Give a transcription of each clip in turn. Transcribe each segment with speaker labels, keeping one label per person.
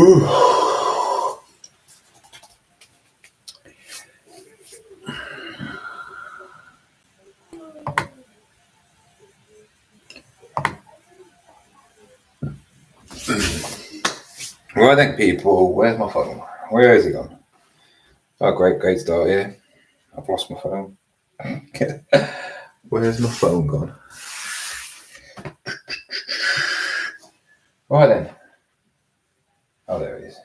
Speaker 1: Well, I think people, where's my phone? Where is it gone? Oh, great start here. I've lost my phone. Where's my phone gone? Right then. Oh, there it is.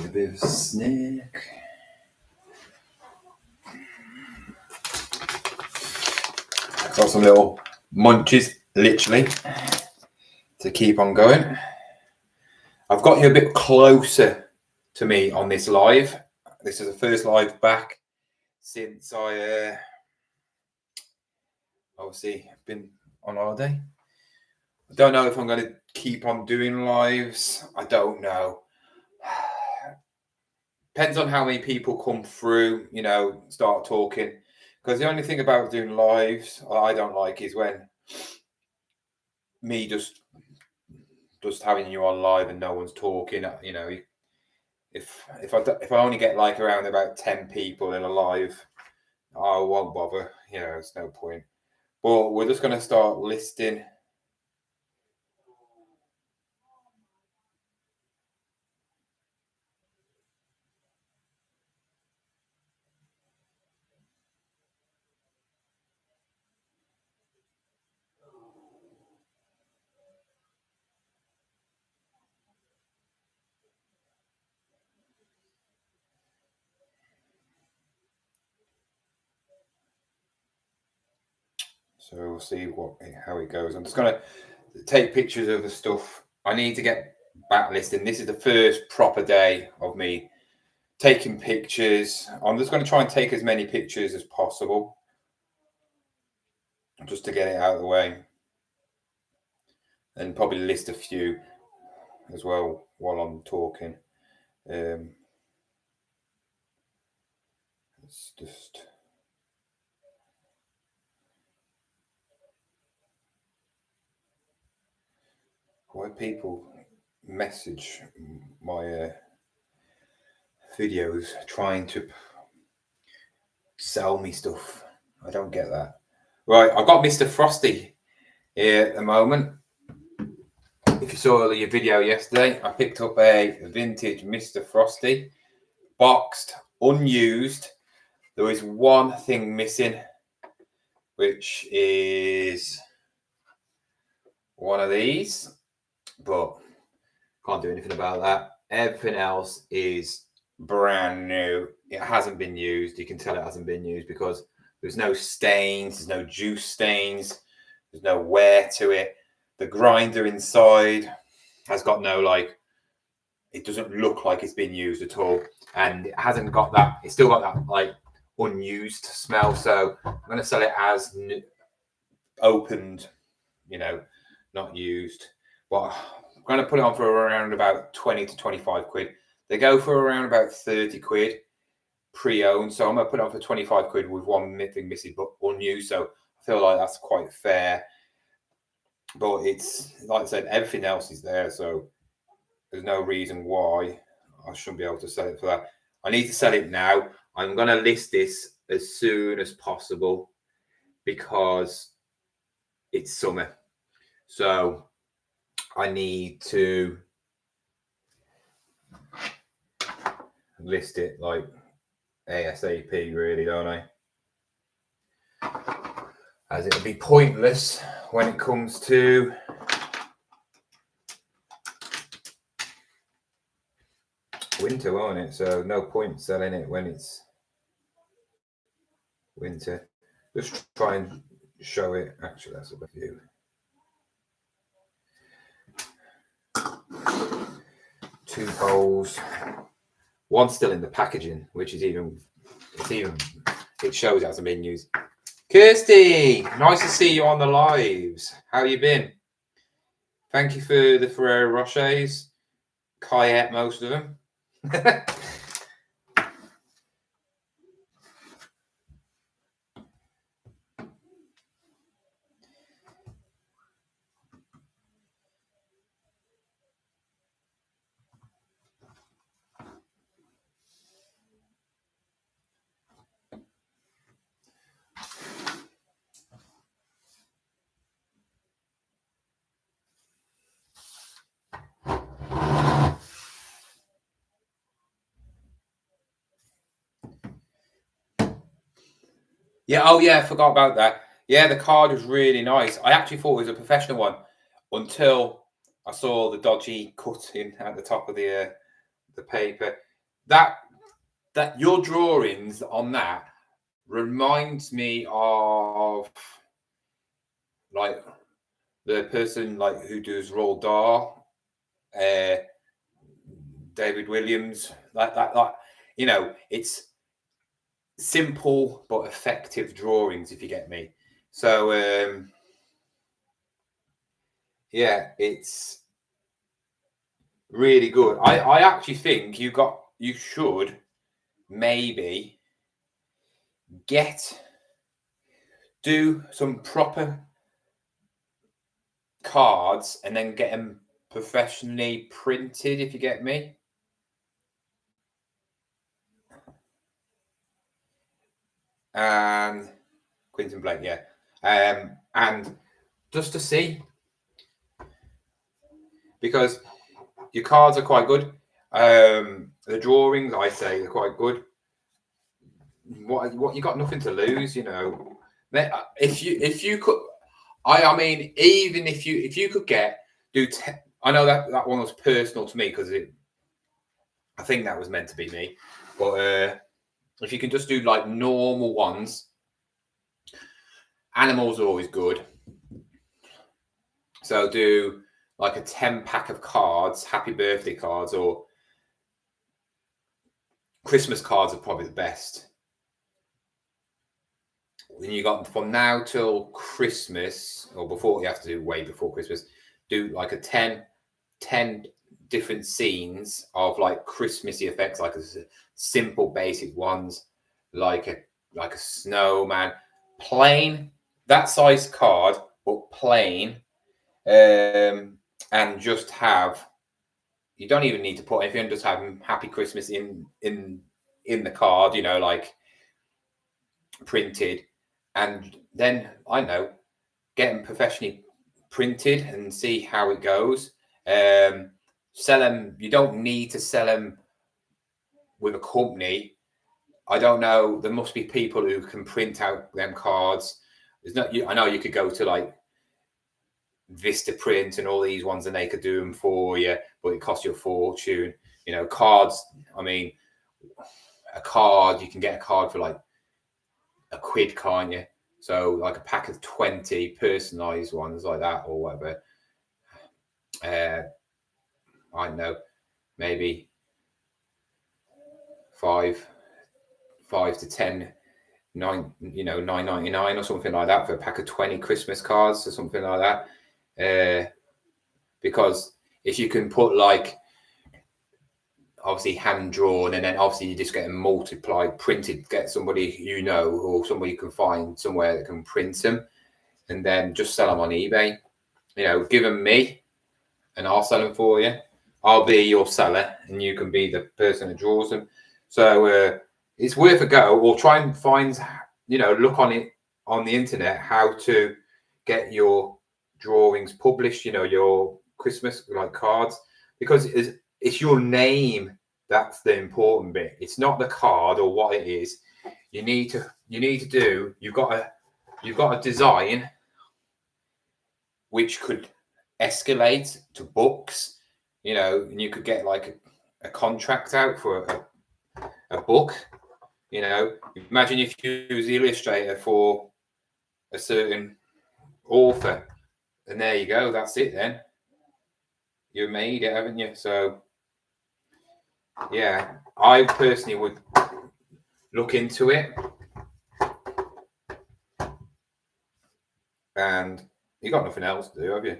Speaker 1: A bit of a snack. Got some little munchies, literally, to keep on going. I've got you a bit closer to me on this live. This is the first live back since I obviously been on holiday. I don't know if I'm going to keep on doing lives. I don't know. Depends on how many people come through, start talking. Because the only thing about doing lives I don't like is when me just having you on live and no one's talking. If I only get like around about 10 people in a live, I won't bother. It's no point. But we're just going to start listing. So we'll see how it goes. I'm just going to take pictures of the stuff. I need to get back listing. This is the first proper day of me taking pictures. I'm just going to try and take as many pictures as possible just to get it out of the way, and probably list a few as well while I'm talking. It's just why people message my videos trying to sell me stuff. I don't get that. Right, I've got Mr. Frosty here at the moment. If you saw your video yesterday, I picked up a vintage Mr. Frosty, boxed, unused. There is one thing missing, which is one of these, but can't do anything about that. Everything else is brand new. It hasn't been used. You can tell it hasn't been used because there's no stains, there's no juice stains, there's no wear to it. The grinder inside has got it doesn't look like it's been used at all. And it hasn't got that, it's still got that unused smell. So I'm going to sell it as opened, not used. But I'm going to put it on for around about 20 to 25 quid. They go for around about 30 quid pre-owned. So I'm going to put it on for 25 quid with one thing missing, but unused. So I feel like that's quite fair. But it's, like I said, everything else is there. So there's no reason why I shouldn't be able to sell it for that. I need to sell it now. I'm going to list this as soon as possible because it's summer. So I need to list it like ASAP, really, don't I? As it'll be pointless when it comes to winter, won't it? So no point selling it when it's winter. Just try and show it. Actually, that's a good view. Two holes. One still in the packaging, which is it shows it hasn't been used. Kirsty, nice to see you on the lives. How you been? Thank you for the Ferrero Rochers. Kai ate most of them. Yeah. Oh, yeah. I forgot about that. Yeah, the card was really nice. I actually thought it was a professional one until I saw the dodgy cutting at the top of the paper. That your drawings on that reminds me of like the person like who does Roald Dahl, uh, David Williams. That you know, it's simple but effective drawings, if you get me. So yeah, it's really good. I actually think you should maybe do some proper cards and then get them professionally printed, if you get me. And Quentin Blake, yeah. And just to see, because your cards are quite good. The drawings, I say, are quite good. What you got nothing to lose, you know. If you could, I mean, even if you could I know that one was personal to me because I think that was meant to be me, but if you can just do like normal ones, animals are always good. So do like a 10-pack of cards, happy birthday cards, or Christmas cards are probably the best. When you got from now till Christmas, or before, you have to do way before Christmas, do like a 10 different scenes of like Christmassy effects, like a simple basic ones, like a snowman, plain, that size card, but plain, and just have, you don't even need to put anything, just have Happy Christmas in the card, you know, like printed, and then I know, get them professionally printed and see how it goes. Sell them. You don't need to sell them with a company. I don't know. There must be people who can print out them cards. There's not. I know you could go to like Vista Print and all these ones, and they could do them for you, but it costs you a fortune. You know, cards. I mean, a card, you can get a card for like £1, can't you? So like a pack of 20 personalized ones like that or whatever. I don't know, maybe 5 to 10, 9.99 or something like that for a pack of 20 Christmas cards or something like that. Because if you can put like, obviously hand drawn, and then obviously you just get them multiplied, printed, get somebody you know, or somebody you can find somewhere that can print them, and then just sell them on eBay. You know, give them me and I'll sell them for you. I'll be your seller and you can be the person that draws them. So it's worth a go, or try and find, look on it on the internet, how to get your drawings published, your Christmas like cards, because it's your name that's the important bit. It's not the card or what it is. You've got a design which could escalate to books, and you could get like a contract out for a book. Imagine if you was the illustrator for a certain author, and there you go, that's it then. You made it, haven't you? So yeah, I personally would look into it. And you got nothing else to do, have you?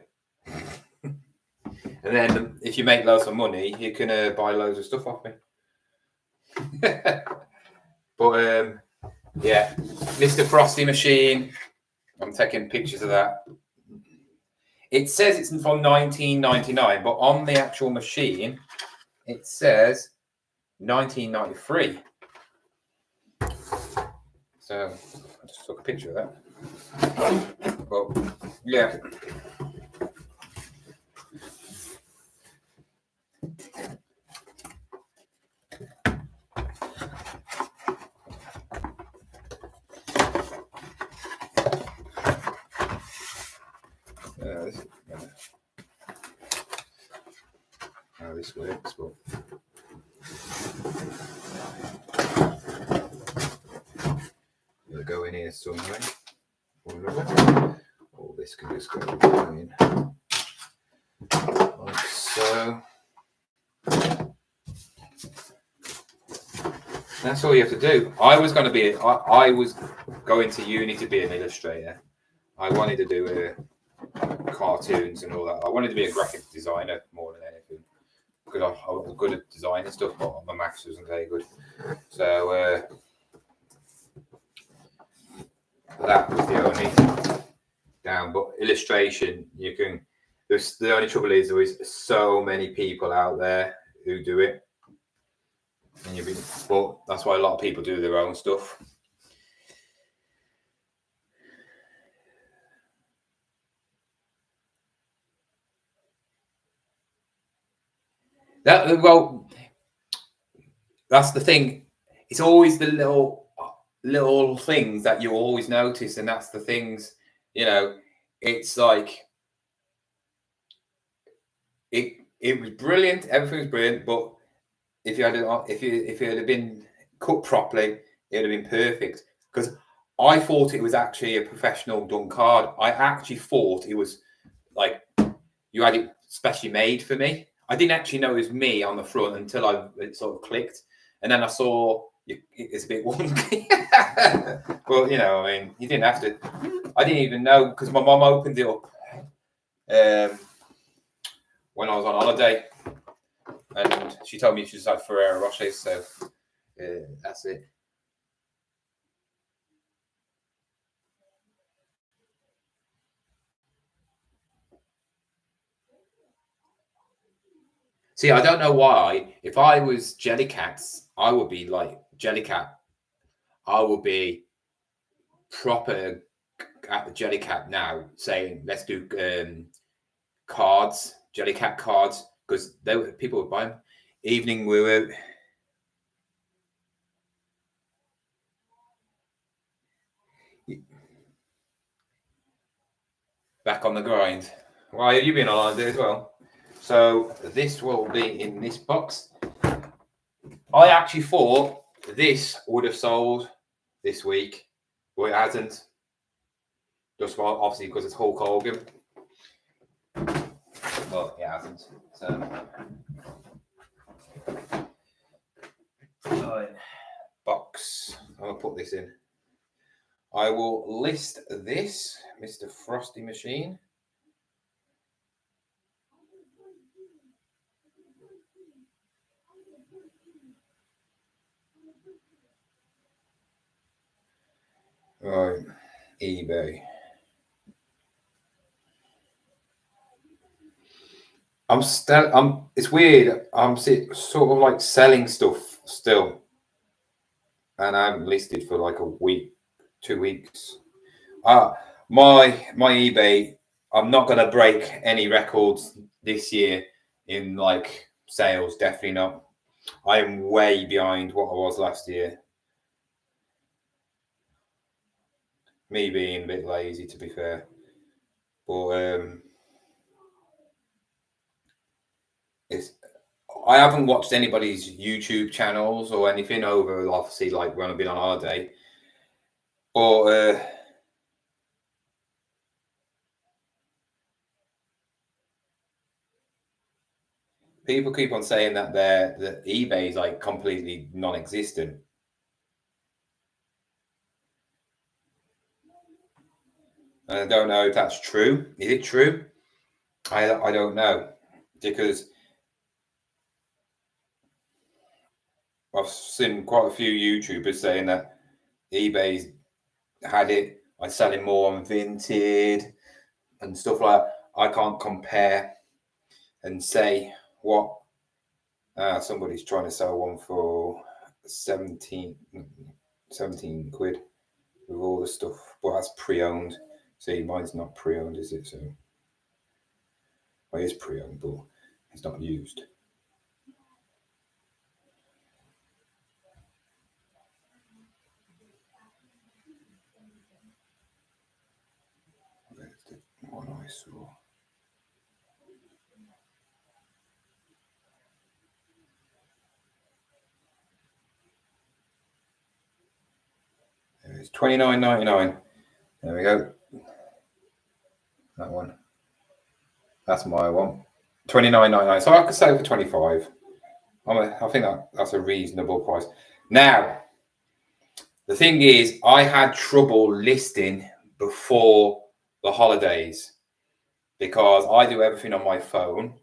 Speaker 1: And then if you make loads of money, you can buy loads of stuff off me. But yeah, Mr. Frosty machine. I'm taking pictures of that. It says it's from 1999, but on the actual machine, it says 1993. So I just took a picture of that. But yeah. this works, but it'll go in here somewhere. Or this can just go in like so. That's all you have to do. I was going to uni to be an illustrator. I wanted to do cartoons and all that. I wanted to be a graphic designer more than anything because I was good at designing stuff, but my maths wasn't very good. So that was the only down. But illustration, you can. The only trouble is there is so many people out there who do it. But that's why a lot of people do their own stuff. That's the thing. It's always the little things that you always notice, and that's the things. It's like it was brilliant. Everything was brilliant, but if it had been cut properly, it would have been perfect. Because I thought it was actually a professional done card. I actually thought it was like you had it specially made for me. I didn't actually know it was me on the front until it sort of clicked, and then I saw it's a bit wonky. Well, I mean, you didn't have to. I didn't even know because my mum opened it up when I was on holiday, and she told me she just had Ferrero Rochers, so that's it. See, I don't know why. If I was Jellycats, I would be like Jellycat. I would be proper at the Jellycat now, saying let's do cards, Jellycat cards, because people would buy them. Evening we were. Back on the grind. Why have you been on holiday as well? So this will be in this box. I actually thought this would have sold this week, but it hasn't. Just obviously because it's Hulk Hogan. But it hasn't. So box. I'm gonna put this in. I will list this, Mr. Frosty Machine. Right, eBay. It's weird. I'm sort of like selling stuff still, and I haven't listed for like a week, 2 weeks. My eBay. I'm not gonna break any records this year in like sales. Definitely not. I am way behind what I was last year. Me being a bit lazy, to be fair, but I haven't watched anybody's YouTube channels or anything over, obviously, like when I've been on holiday. But people keep on saying that eBay is like completely non-existent. And I don't know if that's true. Is it true? I don't know, because I've seen quite a few YouTubers saying that eBay's had it. I selling more on Vinted and stuff like that. I can't compare and say what somebody's trying to sell one for 17 quid with all the stuff. But that's pre-owned. See, mine's not pre-owned, is it? So well, it is pre-owned, but it's not used. There's the one I saw. It's $29.99. There we go. That one. That's my one. $29.99. So I could sell it for 25. I think that's a reasonable price. Now, the thing is, I had trouble listing before the holidays because I do everything on my phone,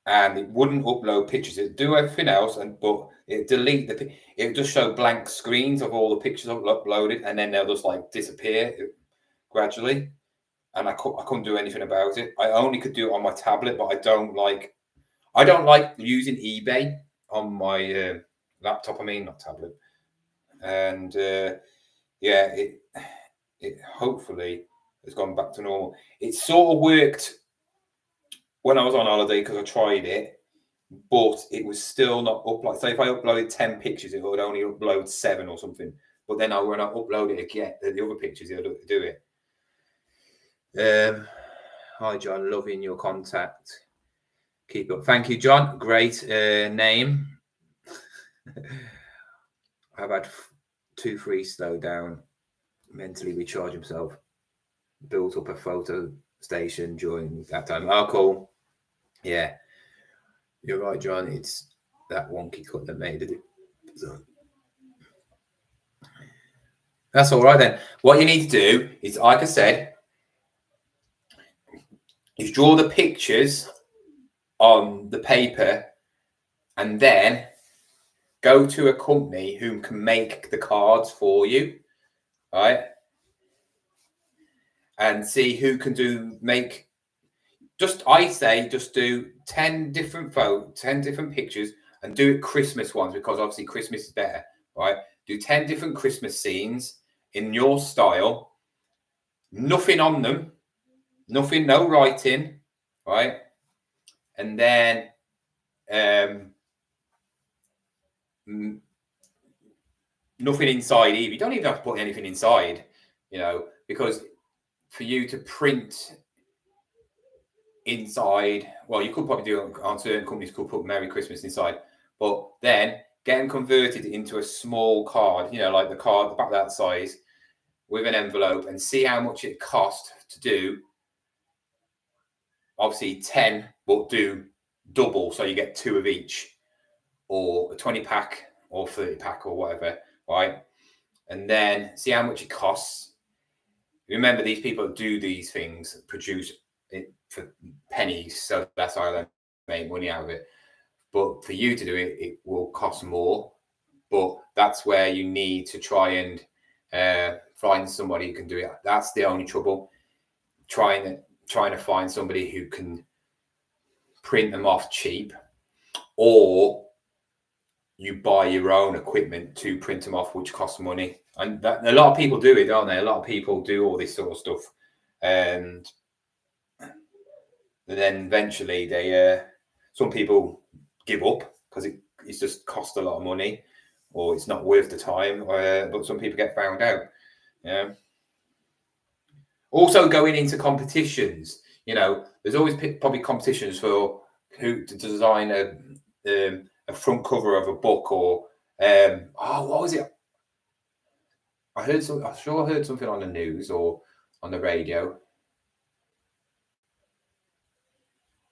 Speaker 1: and it wouldn't upload pictures. It'd do everything else, but it delete it would just show blank screens of all the pictures uploaded, and then they'll just like disappear gradually. And I couldn't do anything about it. I only could do it on my tablet, but I don't like using eBay on my laptop. I mean, not tablet. And yeah, it hopefully has gone back to normal. It sort of worked when I was on holiday because I tried it, but it was still not uploaded. So if I uploaded 10 pictures, it would only upload 7 or something. But then when I upload it again, the other pictures, it would do it. Hi, John. Loving your contact. Keep up. Thank you, John. Great name. I've had 2 free slow down, mentally recharge himself. Built up a photo station during that time. Oh, cool. Yeah. You're right, John. It's that wonky cut that made it. So that's all right then. What you need to do is, like I said, is draw the pictures on the paper and then go to a company who can make the cards for you, right? And see who can I say just do 10 different 10 different pictures and do it Christmas ones, because obviously Christmas is better, right? Do 10 different Christmas scenes in your style, nothing on them, no writing, right? And then nothing inside either. You don't even have to put anything inside, because for you to print inside, well, you could probably do it on certain companies, could put Merry Christmas inside, but then get them converted into a small card, like the card about that size with an envelope, and see how much it costs to do. Obviously 10, but do double, so you get 2 of each, or a 20 pack or 30 pack or whatever, right? And then see how much it costs. Remember, these people that do these things produce it for pennies, so that's how they make money out of it. But for you to do it, it will cost more. But that's where you need to try and find somebody who can do it. That's the only trouble. Trying to find somebody who can print them off cheap, or you buy your own equipment to print them off, which costs money. And a lot of people do it, don't they? A lot of people do all this sort of stuff, and then eventually some people give up because it's just cost a lot of money, or it's not worth the time. But some people get found out. Yeah. Also, going into competitions, there's always probably competitions for who to design a front cover of a book, or what was it? I'm sure I heard something on the news or on the radio.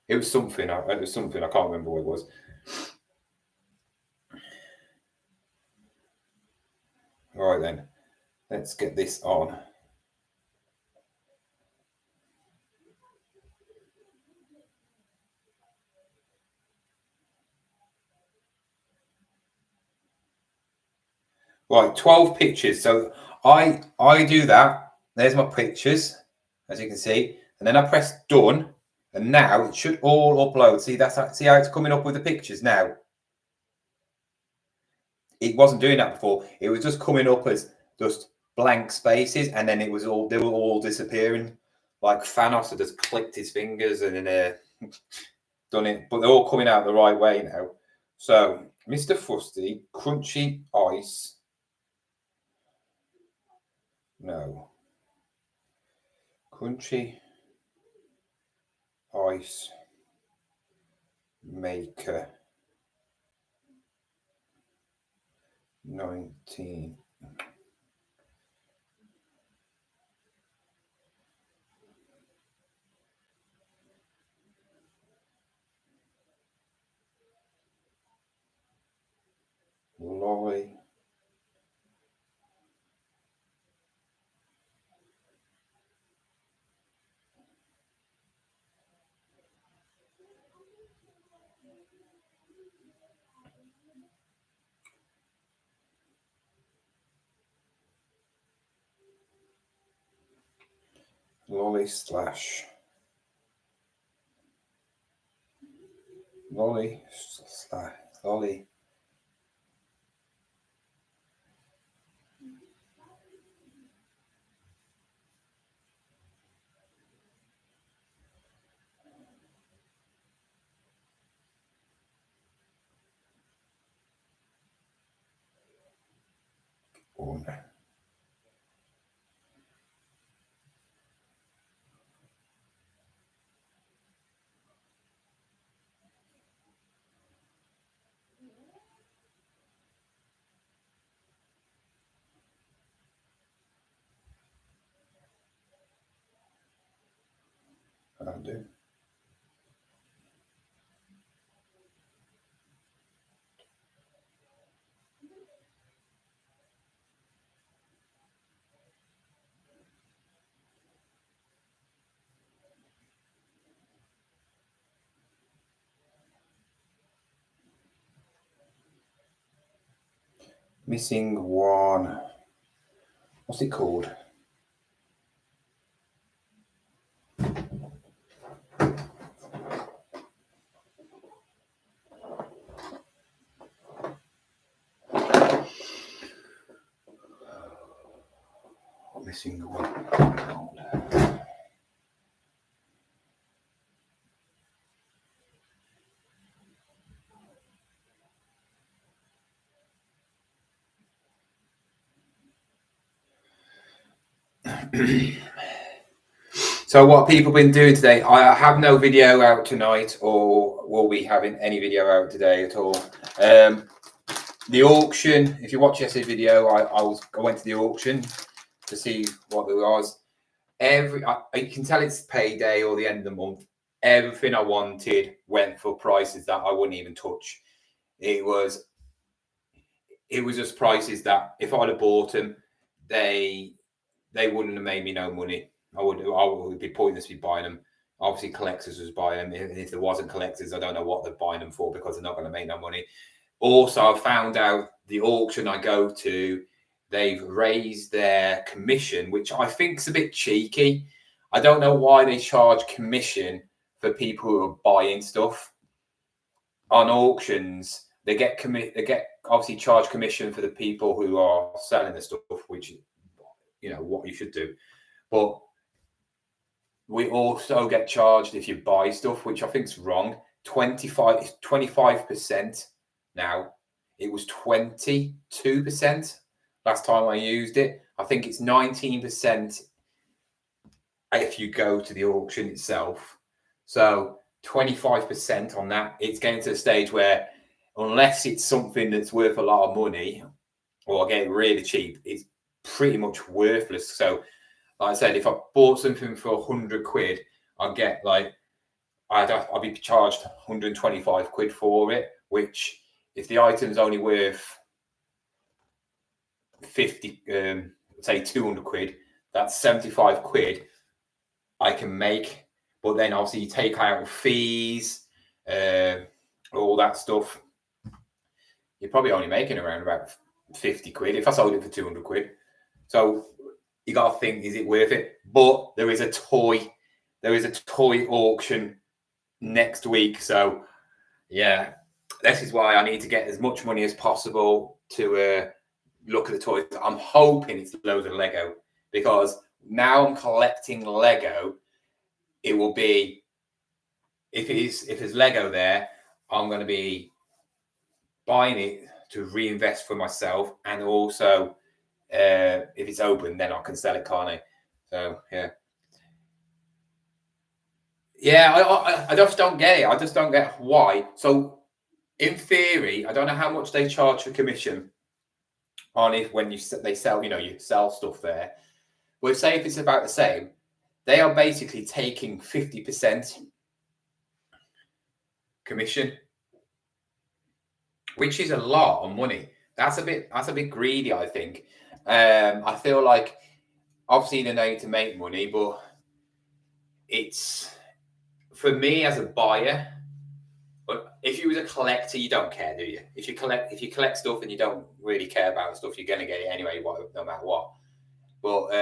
Speaker 1: It was something. I can't remember what it was. All right then, let's get this on. Right, 12 pictures. So I do that. There's my pictures, as you can see, and then I press done, and now it should all upload. See how it's coming up with the pictures now. It wasn't doing that before. It was just coming up as just blank spaces, and then they were all disappearing. Like Thanos had just clicked his fingers and then done it, but they're all coming out the right way now. So Mr. Frosty, crunchy ice. No. Crunchy ice maker 19. lolly slash lolly slash lolly. Owner. I'll do. Missing one. What's it called? Missing one. So what people been doing today, I have no video out tonight, or will be having any video out today at all. The auction, if you watch yesterday's video, I went to the auction to see what there was. You can tell it's payday or the end of the month. Everything I wanted went for prices that I wouldn't even touch. It was just prices that if I'd have bought them, they wouldn't have made me no money. I would be pointless to be buying them. Obviously, collectors was buying them. If there wasn't collectors, I don't know what they're buying them for, because they're not going to make no money. Also, I found out the auction I go to, they've raised their commission, which I think is a bit cheeky. I don't know why they charge commission for people who are buying stuff on auctions. They get obviously charge commission for the people who are selling the stuff, which, you know, what you should do. But we also get charged if you buy stuff, which I think is wrong. 25% now. It was 22% last time I used it. I think it's 19% if you go to the auction itself. So 25% on that. It's getting to the stage where, unless it's something that's worth a lot of money or I get it really cheap, it's pretty much worthless. So like I said, if I bought something for 100 quid, I'll get I'll be charged 125 quid for it, which if the item's only worth 50, say 200 quid, that's 75 quid I can make. But then obviously you take out fees, all that stuff. You're probably only making around about 50 quid if I sold it for 200 quid. So you got to think, is it worth it? But there is a toy auction next week. So yeah, this is why I need to get as much money as possible to look at the toys. I'm hoping it's loads of Lego, because now I'm collecting Lego. It will be, if there's Lego there, I'm going to be buying it to reinvest for myself, and also if it's open, then I can sell it, can't I? So I just don't get it. I just don't get why. So in theory, I don't know how much they charge for commission on when they sell, you sell stuff there. Well, say if it's about the same, they are basically taking 50% commission, which is a lot of money. That's a bit greedy, I think. I feel like obviously they need to make money, but it's, for me as a buyer. But if you was a collector, you don't care, do you? If you collect stuff and you don't really care about stuff, you're gonna get it anyway, no matter what. But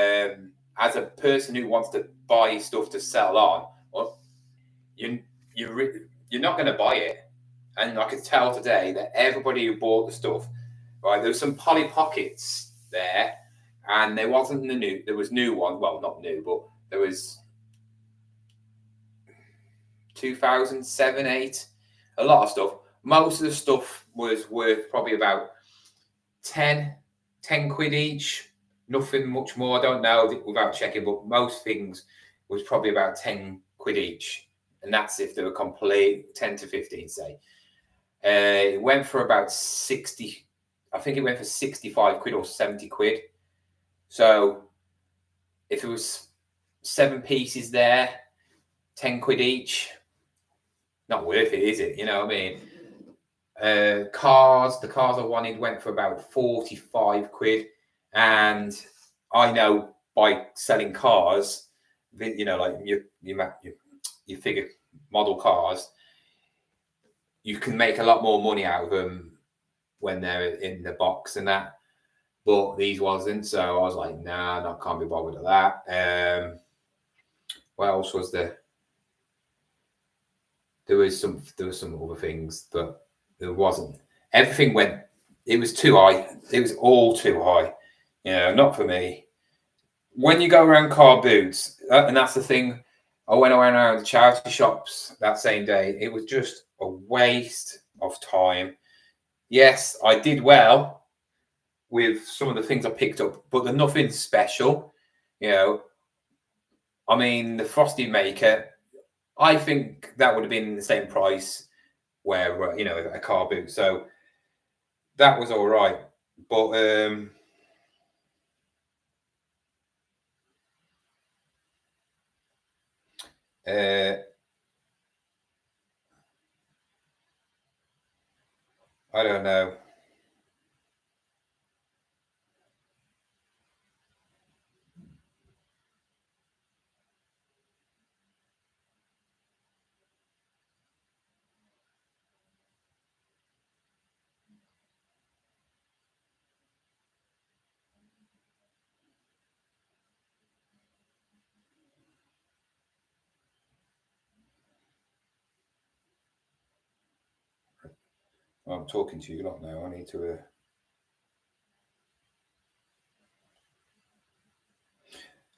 Speaker 1: as a person who wants to buy stuff to sell on, well, you you're not going to buy it. And I could tell today that everybody who bought the stuff, right, there was some Polly Pockets there, and there wasn't the new. There was new one. Well, not new, but there was 2007, 8, a lot of stuff. Most of the stuff was worth probably about 10 quid each. Nothing much more. I don't know without checking, but most things was probably about 10 quid each. And that's if they were complete, 10 to 15, say. It went for about 60. I think it went for 65 quid or 70 quid. So if it was 7 pieces there, 10 quid each, not worth it, is it? You know what I mean? The cars I wanted went for about 45 quid. And I know by selling cars, you know, like you figure model cars, you can make a lot more money out of them when they're in the box and that. But these wasn't, so I was like, nah, I can't be bothered with that. What else was there? There was some other things, but there wasn't. Everything went. It was too high. It was all too high. You know, not for me. When you go around car boots, and that's the thing. I went around the charity shops that same day. It was just a waste of time. Yes, I did well with some of the things I picked up, but they're nothing special. You know, I mean, the Frosty Maker, I think that would have been the same price where, you know, a car boot. So that was all right. But I don't know. I'm talking to you a lot now. I need to.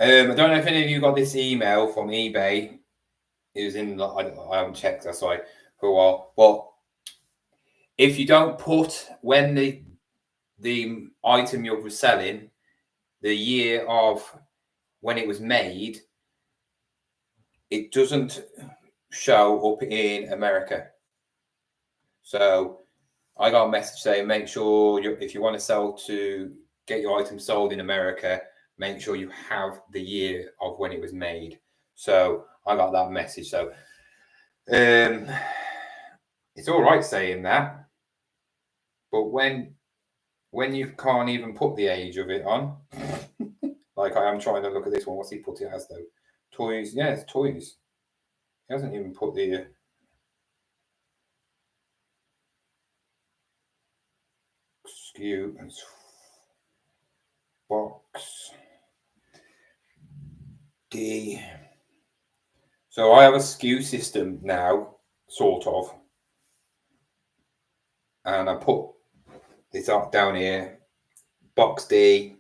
Speaker 1: I don't know if any of you got this email from eBay. It was in. I haven't checked. That's why for a while. But if you don't put when the item you're reselling, the year of when it was made, it doesn't show up in America. So I got a message saying, make sure if you want to get your item sold in America, make sure you have the year of when it was made. So I got that message. So it's all right saying that, but when you can't even put the age of it on, like I am trying to look at this one. What's he put it as though? Toys. Yeah, it's toys. He hasn't even put the SKU and box D. So I have a SKU system now, sort of, and I put this up down here, box D,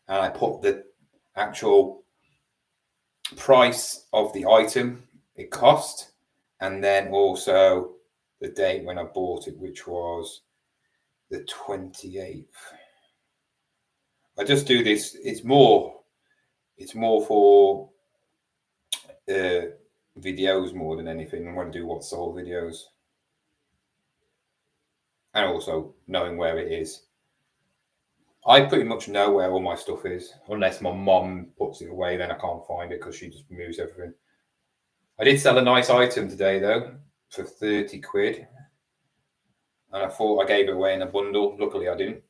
Speaker 1: and I put the actual price of the item it cost, and then also the date when I bought it, which was the 28th. I just do this. It's more for videos more than anything. I want to do what's sold videos, and also knowing where it is. I pretty much know where all my stuff is, unless my mom puts it away. Then I can't find it because she just moves everything. I did sell a nice item today though for 30 quid, and I thought I gave it away in a bundle. Luckily, I didn't.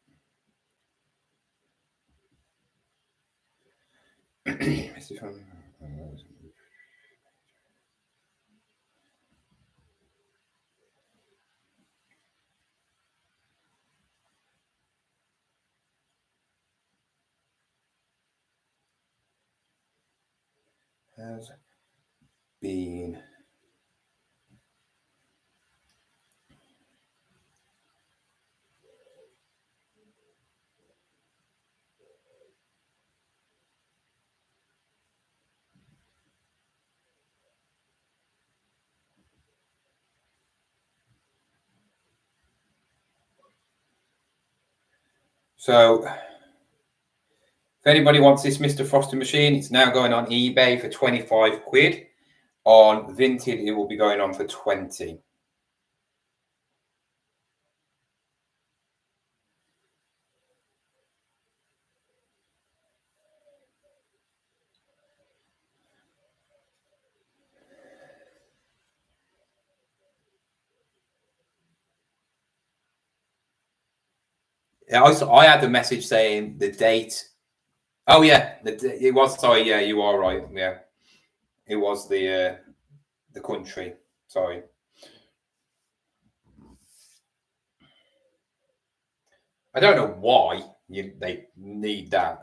Speaker 1: has been so if anybody wants this Mr. Frosty machine, it's now going on eBay for 25 quid. On Vinted, it will be going on for 20. Yeah, I had the message saying the date. Oh yeah, it was. Sorry, yeah, you are right. Yeah, it was the country. Sorry. I don't know why they need that.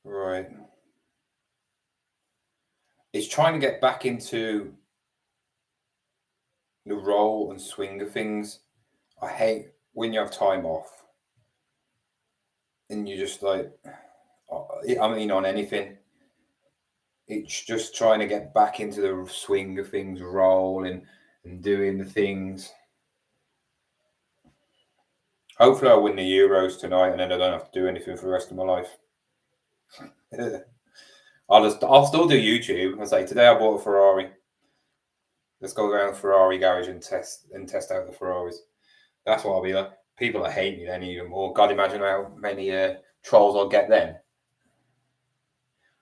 Speaker 1: Right. It's trying to get back into the roll and swing of things. I hate when you have time off and you just like, I mean, on anything. It's just trying to get back into the swing of things, rolling and doing the things. Hopefully, I'll win the Euros tonight, and then I don't have to do anything for the rest of my life. I'll still do YouTube. I say today I bought a Ferrari. Let's go around the Ferrari garage and test out the Ferraris. That's what I'll be like. People that hate me then even more. God, imagine how many trolls I'll get then.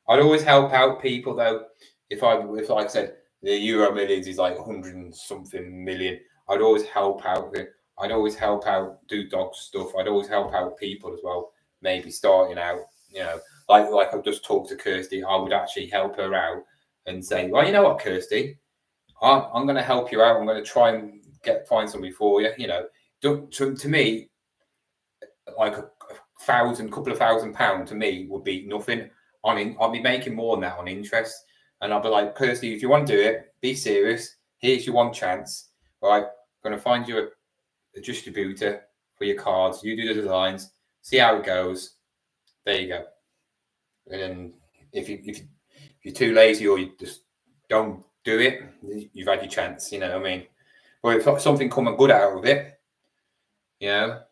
Speaker 1: I'd always help out people though. If like I said, the Euro Millions is like 100 and something million, I'd always help out. I'd always help out, do dog stuff. I'd always help out people as well. Maybe starting out, like I've just talked to Kirsty. I would actually help her out and say, well, you know what, Kirsty, I'm going to help you out. I'm going to try and find somebody for you. To me, like a couple of £1,000 to me would be nothing. I'll be making more than that on interest, and I'll be like, Kirsty, if you want to do it, be serious. Here's your one chance. Right, I'm going to find you a distributor for your cards. You do the designs, see how it goes. There you go. And then if you're too lazy or you just don't do it, you've had your chance. You know what I mean? But if something coming good out of it, it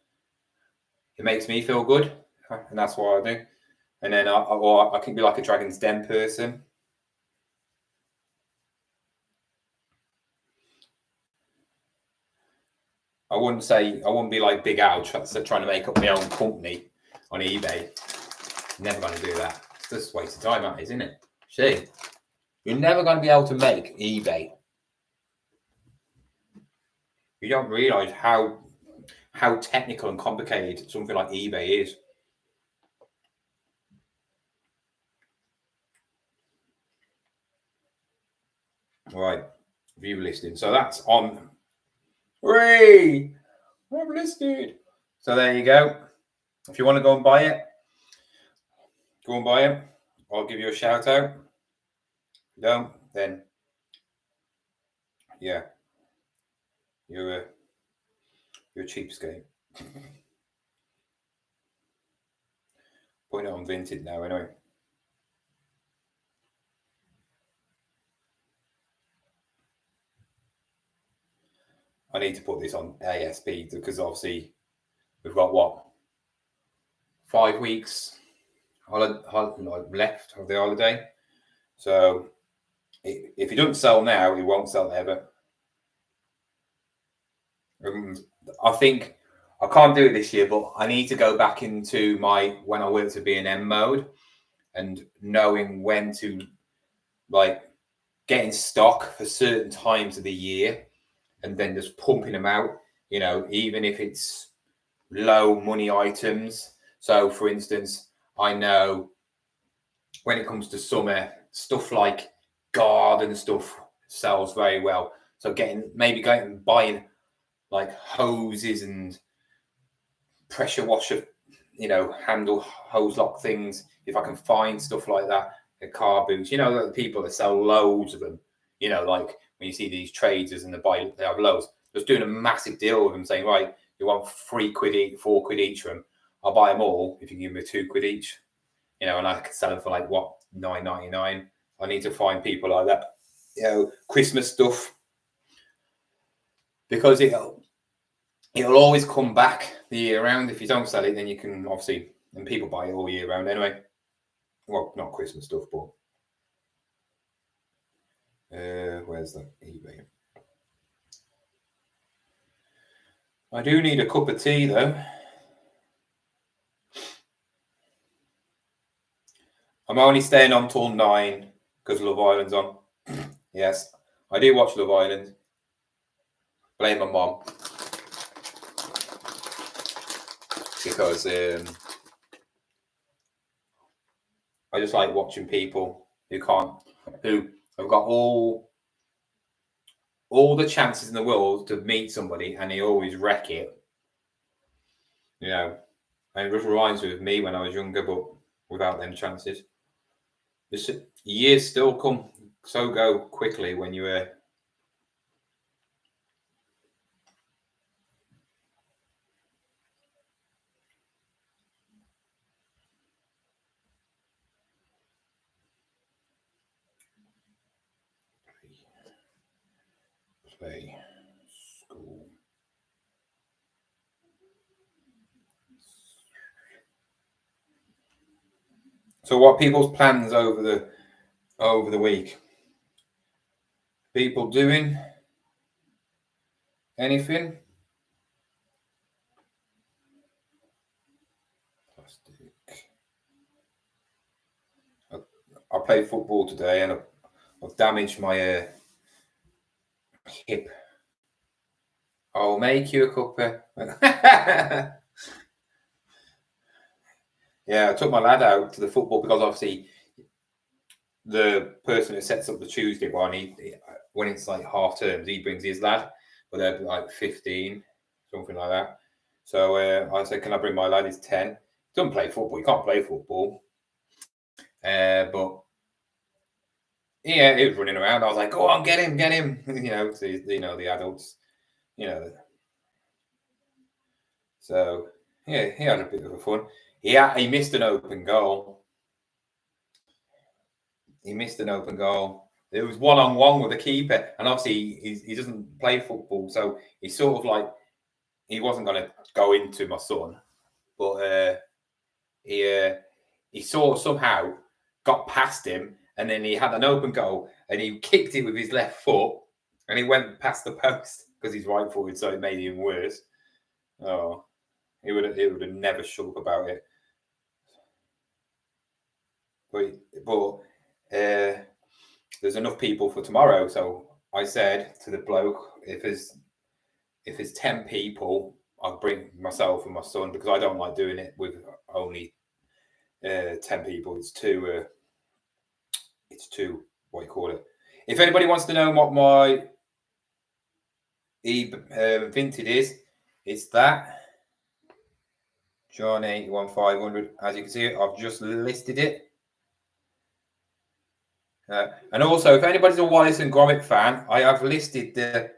Speaker 1: makes me feel good, and that's what I do. And then I can be like a Dragon's Den person. I wouldn't be like Big Al trying to make up my own company on eBay. Never going to do that. It's just a waste of time, isn't it? See, you're never going to be able to make eBay. You don't realize how technical and complicated something like eBay is. Right, view listing. So that's on. Hooray! I'm listed. So there you go. If you want to go and buy it, go and buy it. I'll give you a shout out. If you don't, then yeah, you're a cheapskate. Putting it on Vinted now, anyway. I need to put this on ASP because obviously we've got 5 weeks left of the holiday. So if it doesn't sell now, it won't sell ever. I think I can't do it this year, but I need to go back into when I worked at B&M mode and knowing when to get in stock for certain times of the year and then just pumping them out, even if it's low money items. So for instance, I know when it comes to summer, stuff like garden stuff sells very well. So buying like hoses and pressure washer, handle hose lock things. If I can find stuff like that, the car boots, the people that sell loads of them, like when you see these traders and they have loads, just doing a massive deal with them, saying, right, you want £3 each, £4 each of them. I'll buy them all if you give me £2 each, and I can sell them for like what, £9.99. I need to find people like that, Christmas stuff, because it'll always come back the year round. If you don't sell it, then you can obviously, and people buy it all year round anyway. Well, not Christmas stuff, but where's that eBay? I do need a cup of tea though. I'm only staying on till 9 because Love Island's on. Yes, I do watch Love Island. Blame my mom. Because I just like watching people who have got all the chances in the world to meet somebody and they always wreck it. And it just reminds me of me when I was younger, but without them chances. Years still come so go quickly when you play school. So what people's plans over the week? People doing anything? Plastic. I played football today and I've damaged my hip. I'll make you a cuppa. Yeah, I took my lad out to the football because obviously the person who sets up the Tuesday one, when it's like half terms, he brings his lad, but they're like 15, something like that. So I said, can I bring my lad? He's 10. He doesn't play football. He can't play football. But yeah, he was running around. I was like, go on, get him. The adults, So yeah, he had a bit of a fun. He missed an open goal. There was 1-on-1 with the keeper, and obviously he doesn't play football, so he's sort of like, he wasn't going to go into my son, but he sort of somehow got past him, and then he had an open goal, and he kicked it with his left foot, and he went past the post because he's right-footed, so it made it even worse. Oh, he would have never shut up about it. But there's enough people for tomorrow, so I said to the bloke, if there's 10 people, I'll bring myself and my son, because I don't like doing it with only 10 people. It's too what do you call it? If anybody wants to know what my Vinted is, it's that John 81500. As you can see, I've just listed it. And also, if anybody's a Wallace and Gromit fan, I have listed the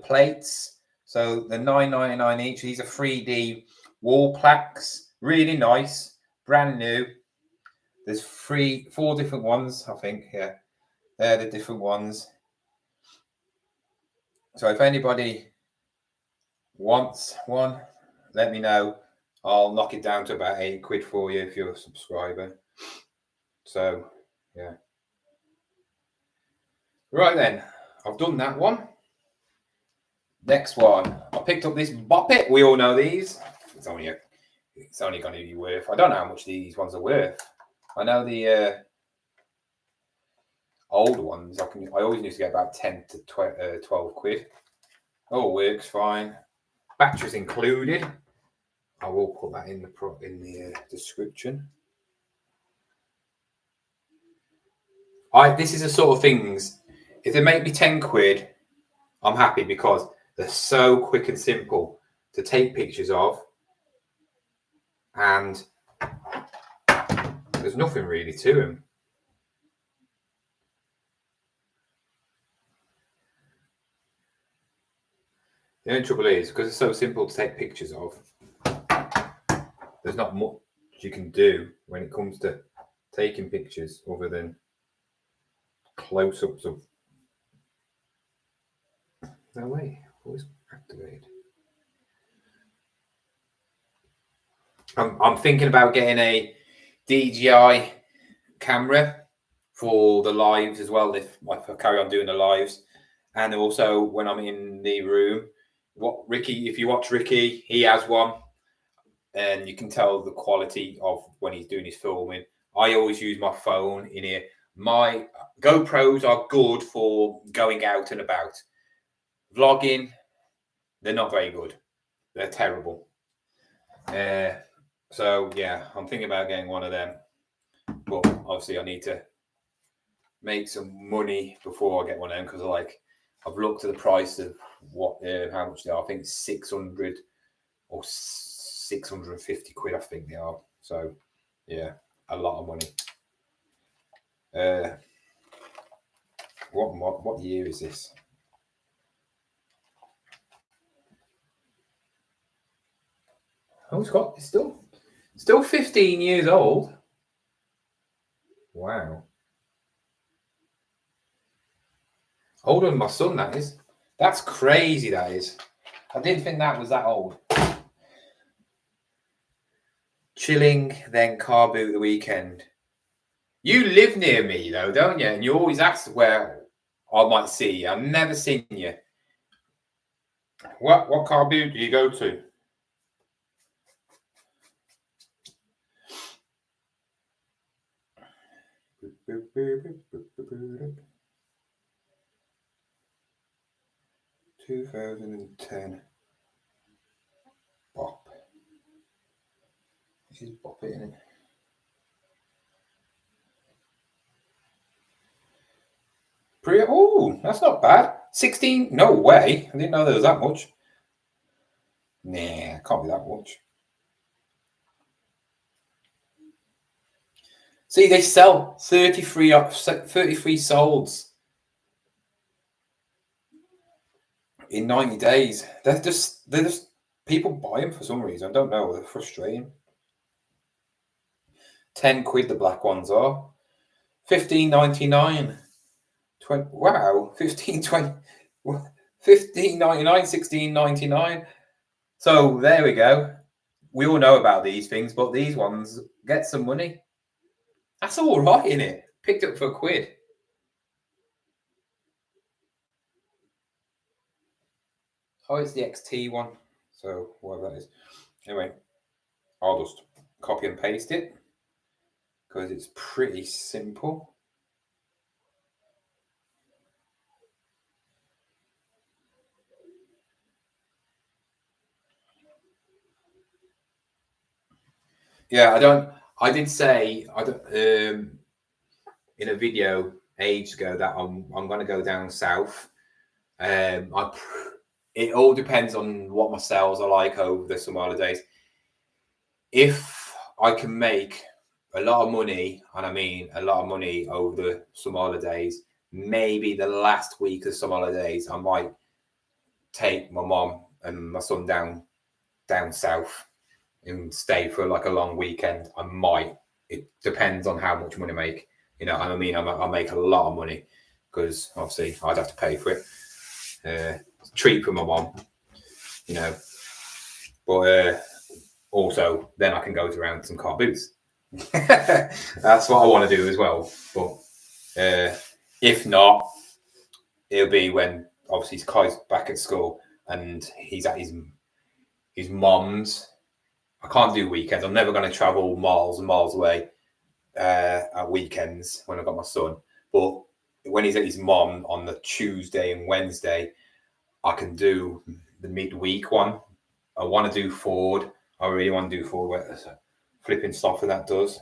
Speaker 1: plates. So the $9.99 each. These are 3D wall plaques, really nice, brand new. There's 4 different ones, I think. Yeah, they're the different ones. So if anybody wants one, let me know. I'll knock it down to about £8 for you if you're a subscriber. So yeah. Right then, I've done that one. Next one, I picked up this Bop It. We all know these. It's only going to be worth, I don't know how much these ones are worth. I know the old ones, I always used to get about 10 to 12 quid. Oh, works fine. Batteries included. I will put that in the description. This is the sort of things, if they make me 10 quid, I'm happy, because they're so quick and simple to take pictures of. and there's nothing really to him. The only trouble is, because it's so simple to take pictures of, there's not much you can do when it comes to taking pictures other than close-ups of... No way, always activated. I'm thinking about getting a DJI camera for the lives as well, if I carry on doing the lives, and also when I'm in the room. What Ricky, if you watch Ricky, he has one, and you can tell the quality of when he's doing his filming. I always use my phone in here. My GoPros are good for going out and about. Vlogging, they're not very good. They're terrible. So yeah, I'm thinking about getting one of them, but obviously I need to make some money before I get one of them, because I've looked at the price of what how much they are. I think it's 600 or 650 quid. I think they are. So yeah, a lot of money. What year is this? Oh, it's still 15 years old. Wow. Older than my son, that is. That's crazy, that is. I didn't think that was that old. Chilling, then carboot the weekend. You live near me, though, don't you? And you always ask where I might see you. I've never seen you. What carboot do you go to? $2010 Bop. This is Bop, isn't it? Oh, that's not bad. 16? No way. I didn't know there was that much. Nah, can't be that much. See, they sell 33 solds in 90 days. They're just people buy them for some reason. I don't know. They're frustrating. 10 quid the black ones are. 15.99. 20. Wow, 15.20. 15.99. 16.99. So there we go. We all know about these things, but these ones get some money. That's all right, isn't it? Picked up for £1. Oh, it's the XT one. So whatever that is. Anyway, I'll just copy and paste it because it's pretty simple. Yeah, I did say in a video ages ago that I'm going to go down south. It all depends on what my sales are like over the summer holidays. If I can make a lot of money, and I mean a lot of money over the summer holidays, maybe the last week of summer holidays, I might take my mom and my son down south and stay for like a long weekend. I might. It depends on how much money I make. You know, I mean, I make a lot of money because obviously I'd have to pay for it. Treat for my mom, you know. But also, then I can go around some car boots. That's what I want to do as well. But if not, it'll be when obviously Kai's back at school and he's at his mom's. I can't do weekends. I'm never going to travel miles and miles away at weekends when I've got my son. But when he's at his mom on the Tuesday and Wednesday, I can do the midweek one. I want to do Ford. I really want to do Ford. Where flipping software that does.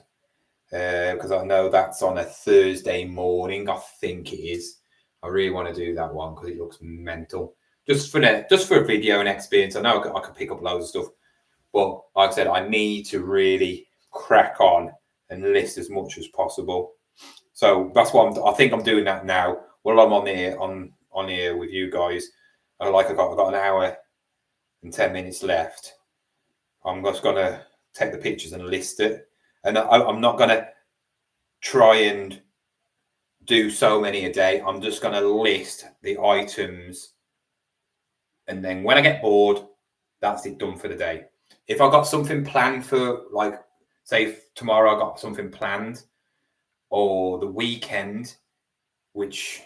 Speaker 1: Because I know that's on a Thursday morning. I think it is. I really want to do that one because it looks mental. Just for a video and experience. I know I could pick up loads of stuff. But like I said, I need to really crack on and list as much as possible. So that's what I think I'm doing that now. While I'm on here with you guys, I've got an hour and 10 minutes left. I'm just gonna take the pictures and list it, and I'm not gonna try and do so many a day. I'm just gonna list the items, and then when I get bored, that's it, done for the day. If I got something planned for, like, say tomorrow I got something planned, or the weekend, which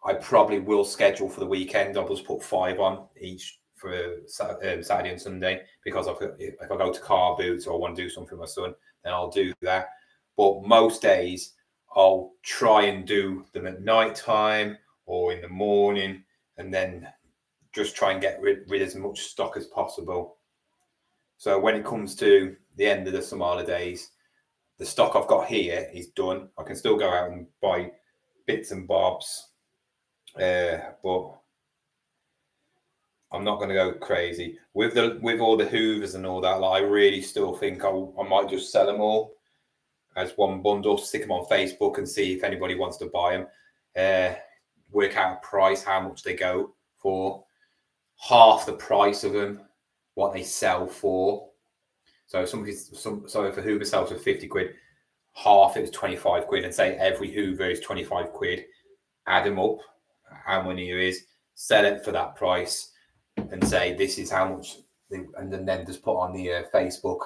Speaker 1: I probably will schedule for the weekend. I'll just put 5 on each for Saturday and Sunday, because if I go to carboot or I want to do something with my son, then I'll do that. But most days I'll try and do them at night time or in the morning, and then just try and get rid as much stock as possible. So when it comes to the end of the summer holidays, the stock I've got here is done. I can still go out and buy bits and bobs, but I'm not going to go crazy with all the Hoovers and all that. Like, I really still think I might just sell them all as one bundle, stick them on Facebook, and see if anybody wants to buy them. Work out a price, how much they go for, half the price of them, what they sell for. So if a Hoover sells for 50 quid, half it is 25 quid, and say every Hoover is 25 quid. Add them up, how many there is, sell it for that price, and say this is how much, and then just put on the Facebook,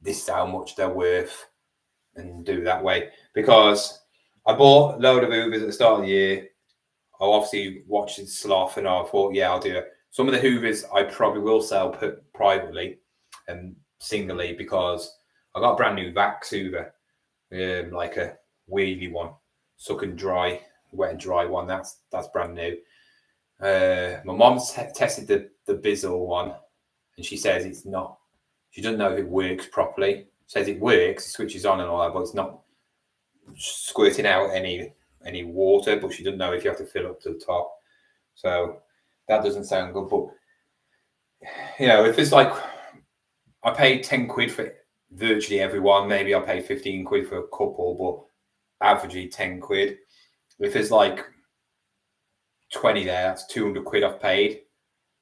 Speaker 1: this is how much they're worth, and do that way. Because I bought a load of Hoovers at the start of the year. I obviously watched it slough, and I thought, yeah, I'll do it. Some of the Hoovers I probably will sell privately and singly, because I got a brand new Vax Hoover, like a wheelie one, suck and dry, wet and dry one. That's brand new. My mom's tested the Bizzle one, and she says it's not. She doesn't know if it works properly. Says it works, it switches on and all that, but it's not squirting out any water. But she doesn't know if you have to fill up to the top. So that doesn't sound good. But if it's like I paid 10 quid for virtually everyone, maybe I paid 15 quid for a couple, but averagely 10 quid. If it's like 20 there, that's 200 quid I've paid.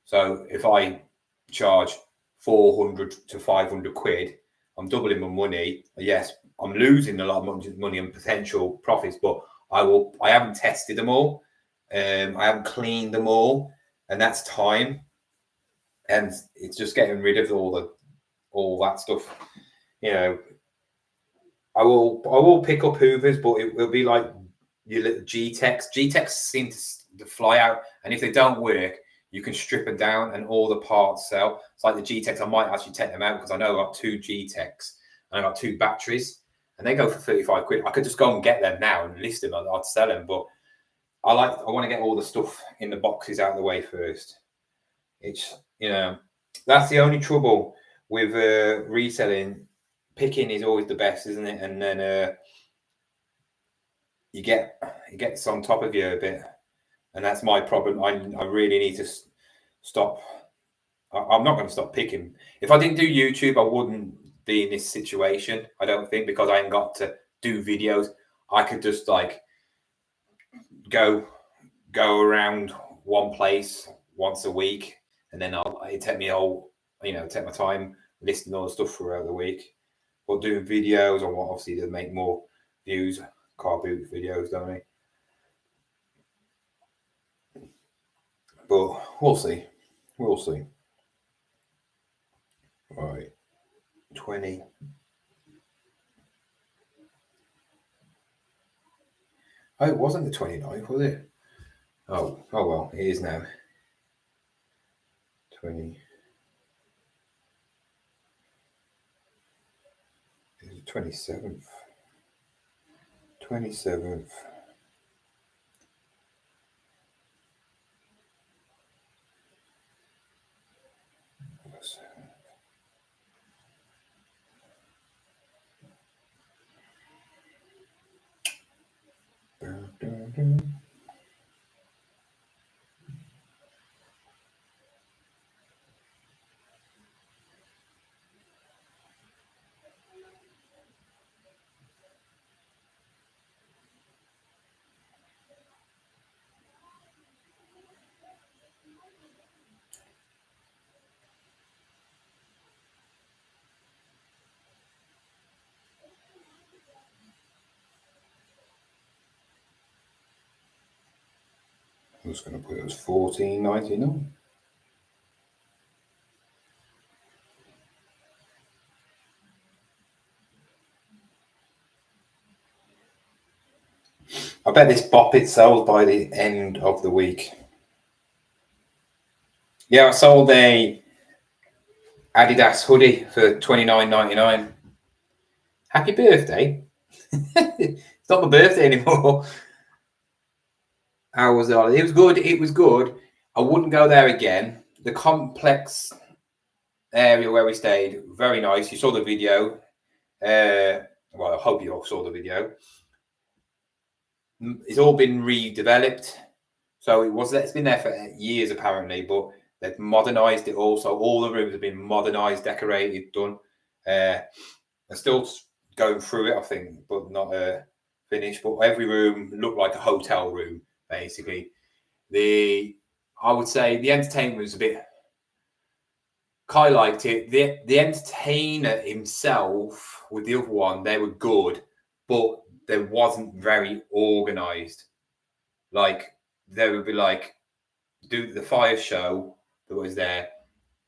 Speaker 1: So if I charge 400 to 500 quid, I'm doubling my money. Yes, I'm losing a lot of money and potential profits, but I haven't tested them all. I haven't cleaned them all, and that's time. And it's just getting rid of all that stuff. I will pick up Hoovers, but it will be like your little G-Techs. G-Techs seem to fly out, and if they don't work, you can strip them down and all the parts sell. It's like the G-Techs. I might actually take them out, because I know I've got 2 G-Techs and I've got 2 batteries, and they go for 35 quid. I could just go and get them now and list them. I'd sell them, but I want to get all the stuff in the boxes out of the way first. It's, that's the only trouble with reselling. Picking is always the best, isn't it? And then it gets on top of you a bit, and that's my problem. I really need to stop. I'm not going to stop picking. If I didn't do YouTube, I wouldn't be in this situation, I don't think, because I ain't got to do videos. I could just like go around one place once a week, and then it take me take my time listing all the stuff throughout the week. But doing videos, I want obviously to make more views, car boot videos, don't I? But we'll see. All right, 20. Oh, it wasn't the 29th, was it? Oh well, it is now. 20. It's the 27th. 27th. I'm just going to put it as $14.99. I bet this bop it sells by the end of the week. Yeah, I sold a Adidas hoodie for $29.99. Happy birthday. It's not my birthday anymore. How was it? It was good. It was good. I wouldn't go there again. The complex area where we stayed, very nice. You saw the video. Well, I hope you all saw the video. It's all been redeveloped. So it's been there for years apparently, but they've modernised it also. All the rooms have been modernised, decorated, done. They're still going through it, I think, but not finished. But every room looked like a hotel room, basically. I would say the entertainment was a bit. Kai liked it. The entertainer himself with the other one, they were good, but they wasn't very organised. Like they would be like, do the fire show that was there.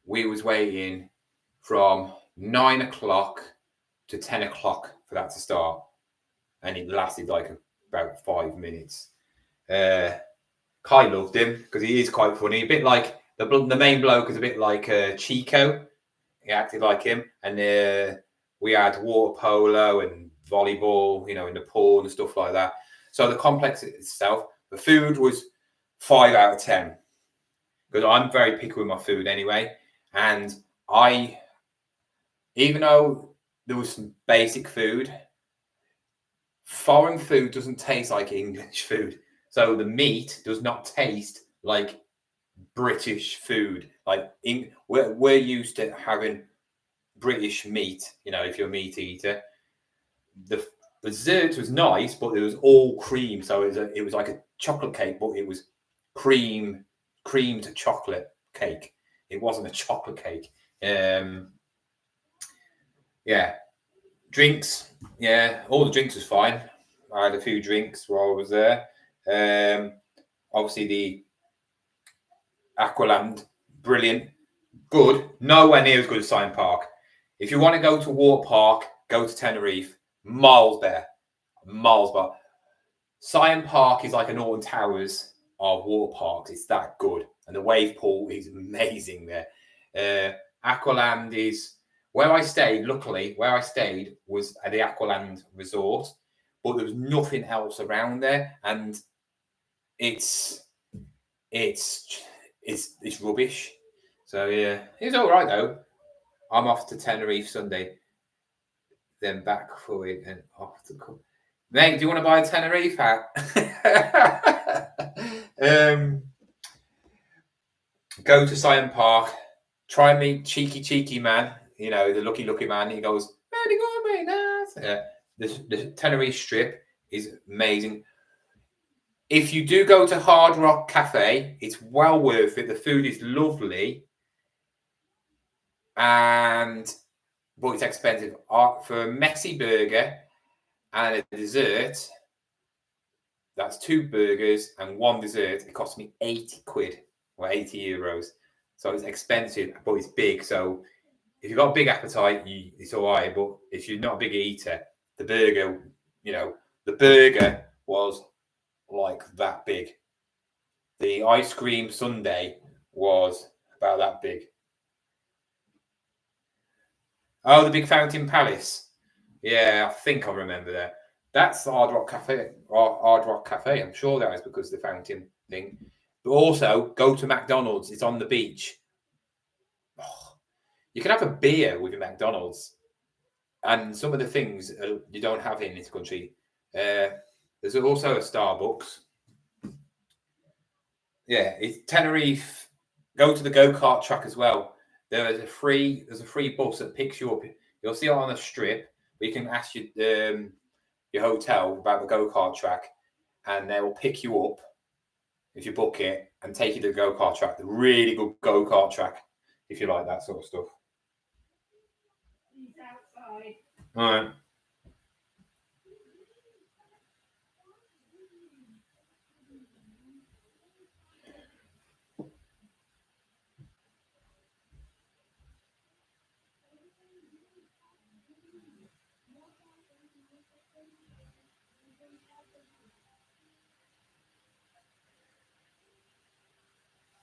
Speaker 1: We was waiting from 9 o'clock to 10 o'clock for that to start, and it lasted like about 5 minutes. Kai loved him because he is quite funny, a bit like the main bloke is a bit like Chico. He acted like him, and we had water polo and volleyball, in the pool and stuff like that. So the complex itself, the food was 5 out of 10 because I'm very picky with my food anyway. And even though there was some basic food, foreign food doesn't taste like English food. So the meat does not taste like British food. Like we're used to having British meat, if you're a meat eater. The dessert was nice, but it was all cream. So it was like a chocolate cake, but it was creamed chocolate cake. It wasn't a chocolate cake. Yeah. Drinks. Yeah. All the drinks was fine. I had a few drinks while I was there. Obviously the Aqualand, brilliant. Good. Nowhere near as good as Science Park. If you want to go to water park, go to Tenerife. Miles better. Miles better. Science Park is like an Alton Towers of water parks. It's that good. And the wave pool is amazing there. Aqualand is where I stayed. Luckily, where I stayed was at the Aqualand Resort, but there was nothing else around there, and it's rubbish. So yeah, it's all right though. I'm off to Tenerife Sunday, then back for it, and off to come. Mate, do you want to buy a Tenerife hat? Go to Science Park. Try and meet cheeky man. The lucky man. He goes, very good, very nice. The Tenerife Strip is amazing. If you do go to Hard Rock Cafe, it's well worth it. The food is lovely, but it's expensive. For a messy burger and a dessert, that's 2 burgers and 1 dessert. It cost me 80 quid or 80 euros. So it's expensive, but it's big. So if you've got a big appetite, it's all right. But if you're not a big eater, the burger was like that big. The ice cream sundae was about that big. Oh, the big Fountain Palace. Yeah, I think I remember that. That's the Hard Rock Cafe. Hard Rock Cafe. I'm sure that is because of the fountain thing. But also, go to McDonald's. It's on the beach. Oh, you can have a beer with your McDonald's. And some of the things you don't have in this country. There's also a Starbucks. Yeah, it's Tenerife. Go to the go-kart track as well. There's a free bus that picks you up. You'll see it on the strip, but you can ask your hotel about the go-kart track, and they will pick you up if you book it and take you to the go-kart track. The really good go-kart track, if you like that sort of stuff. He's outside. All right.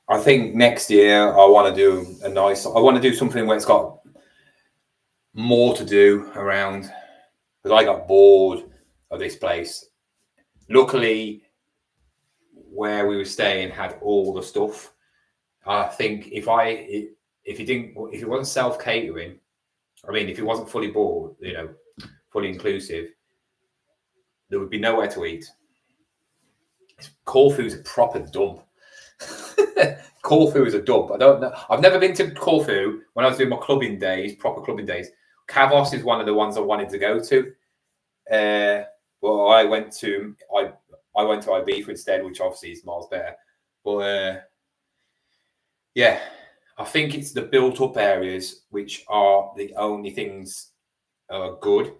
Speaker 1: I think next year I want to do I want to do something where it's got more to do around, because I got bored of this place. Luckily, where we were staying had all the stuff. I think if it wasn't self catering, I mean, if it wasn't fully board, fully inclusive, there would be nowhere to eat. Corfu's a proper dump. Corfu is a dump. I don't know. I've never been to Corfu when I was doing my clubbing days, proper clubbing days. Kavos is one of the ones I wanted to go to. Well, I went to Ibiza instead, which obviously is miles better. But yeah, I think it's the built-up areas which are the only things good.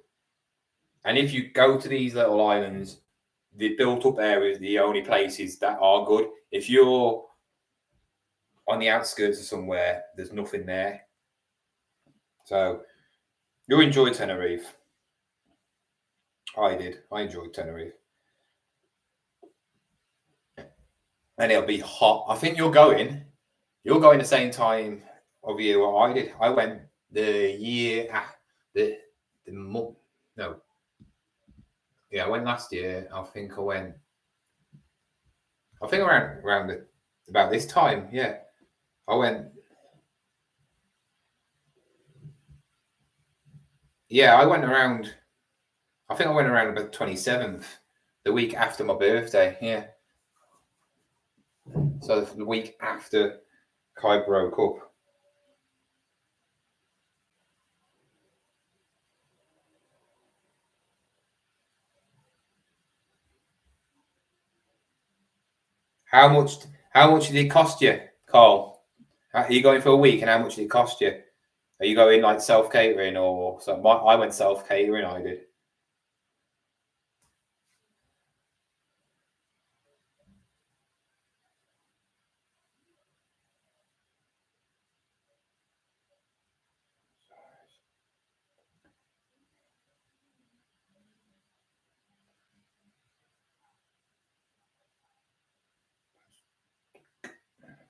Speaker 1: And if you go to these little islands, the built-up areas are the only places that are good. If you're on the outskirts of somewhere, there's nothing there. So you enjoyed Tenerife. I did. I enjoyed Tenerife. And it'll be hot. I think you're going the same time of year what I did. I went the year after the month. No. Yeah, I went last year. I think around about this time. Yeah. I went. Yeah, I went around. I think I went around about the 27th, the week after my birthday. Yeah. So the week after Kai broke up. How much did it cost you, Carl? Are you going for a week, and how much did it cost you? Are you going like self catering or something? I went self catering. I did.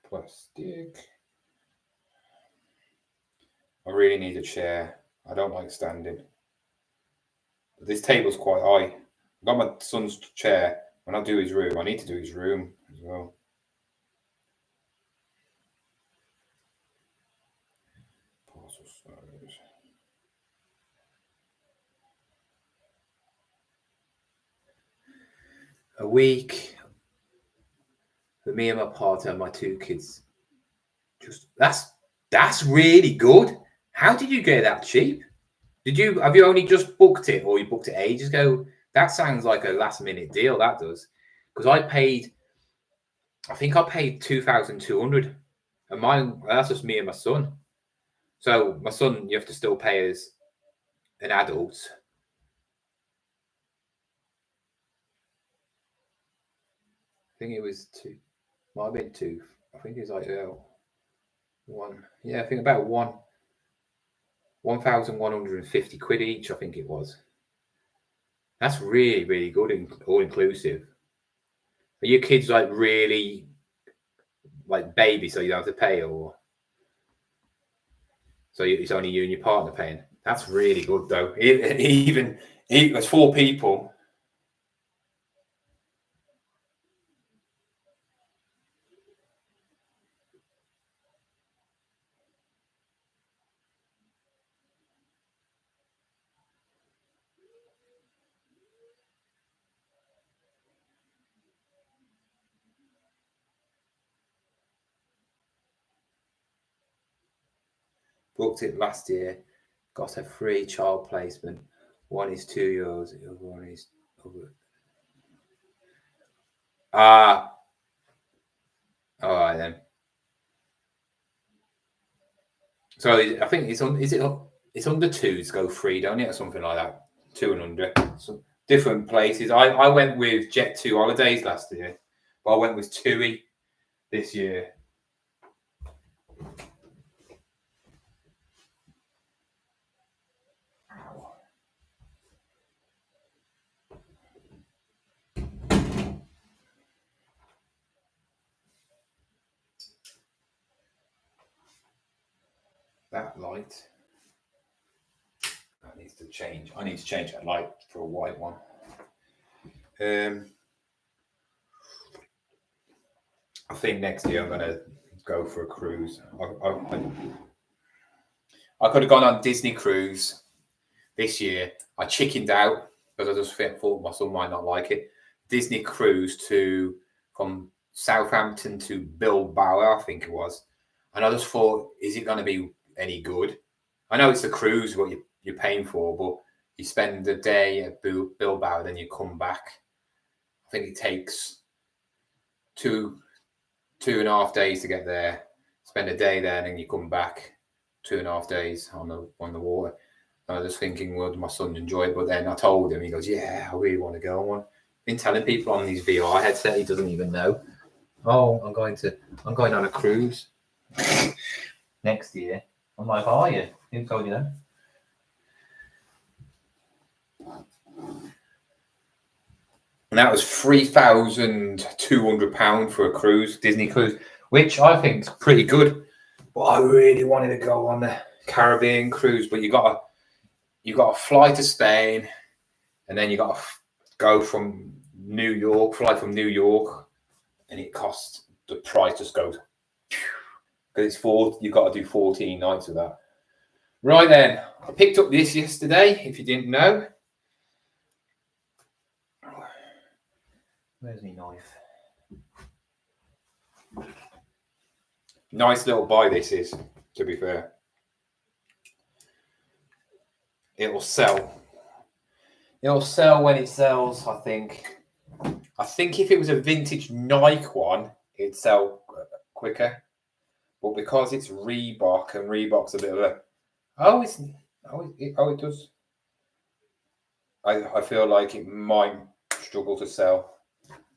Speaker 1: Plastic. I really need a chair. I don't like standing. This table's quite high. I've got my son's chair. When I do his room, I need to do his room as well. A week for me and my partner and my two kids. That's really good. How did you get that cheap? Have you only just booked it, or you booked it ages ago? That sounds like a last minute deal. That does, because I think I paid 2,200, and mine that's just me and my son. So my son, you have to still pay as an adult. I think it was two. Might have been two. I think it was like one. Yeah, I think about 1,150 quid each. I think it was. That's really, really good, all inclusive. Are your kids like really like baby, so you don't have to pay, or so it's only you and your partner paying? That's really good though. Even it was 4 people. Booked it last year. Got a free child placement. One is 2 years. The other one is. Ah, all right then. So I think it's on. Is it? It's under 2s go free, don't it, or something like that? 2 and under. So different places. I went with Jet2 Holidays last year, but I went with TUI this year. that light. That needs to change. I need to change that light for a white one. I think next year I'm gonna go for a cruise. I could have gone on Disney cruise this year. I chickened out because I just thought my son might not like it. Disney cruise from Southampton to Bilbao, I think it was, and I just thought, is it going to be any good? I know it's a cruise, what you're paying for, but you spend the day at Bilbao, then you come back. I think it takes 2.5 days to get there. Spend a day there, and then you come back. 2.5 days on the water. I was just thinking, would my son enjoy it? But then I told him, he goes, "Yeah, I really want to go on one." Been telling people on these VR headset, he doesn't even know. Oh, I'm going on a cruise next year. I'm like, are you? Who told you that? And that was £3,200 for a cruise, Disney cruise, which I think is pretty good. But I really wanted to go on the Caribbean cruise, but you got to fly to Spain, and then you got to go from New York, and it costs, the price just goes, because you've got to do 14 nights of that. Right then, I picked up this yesterday, if you didn't know. Where's my knife? Nice little buy this is, to be fair. It will sell. It'll sell when it sells, I think. I think if it was a vintage Nike one, it'd sell quicker. But because it's Reebok, and Reebok's a bit of a... it does. I feel like it might struggle to sell.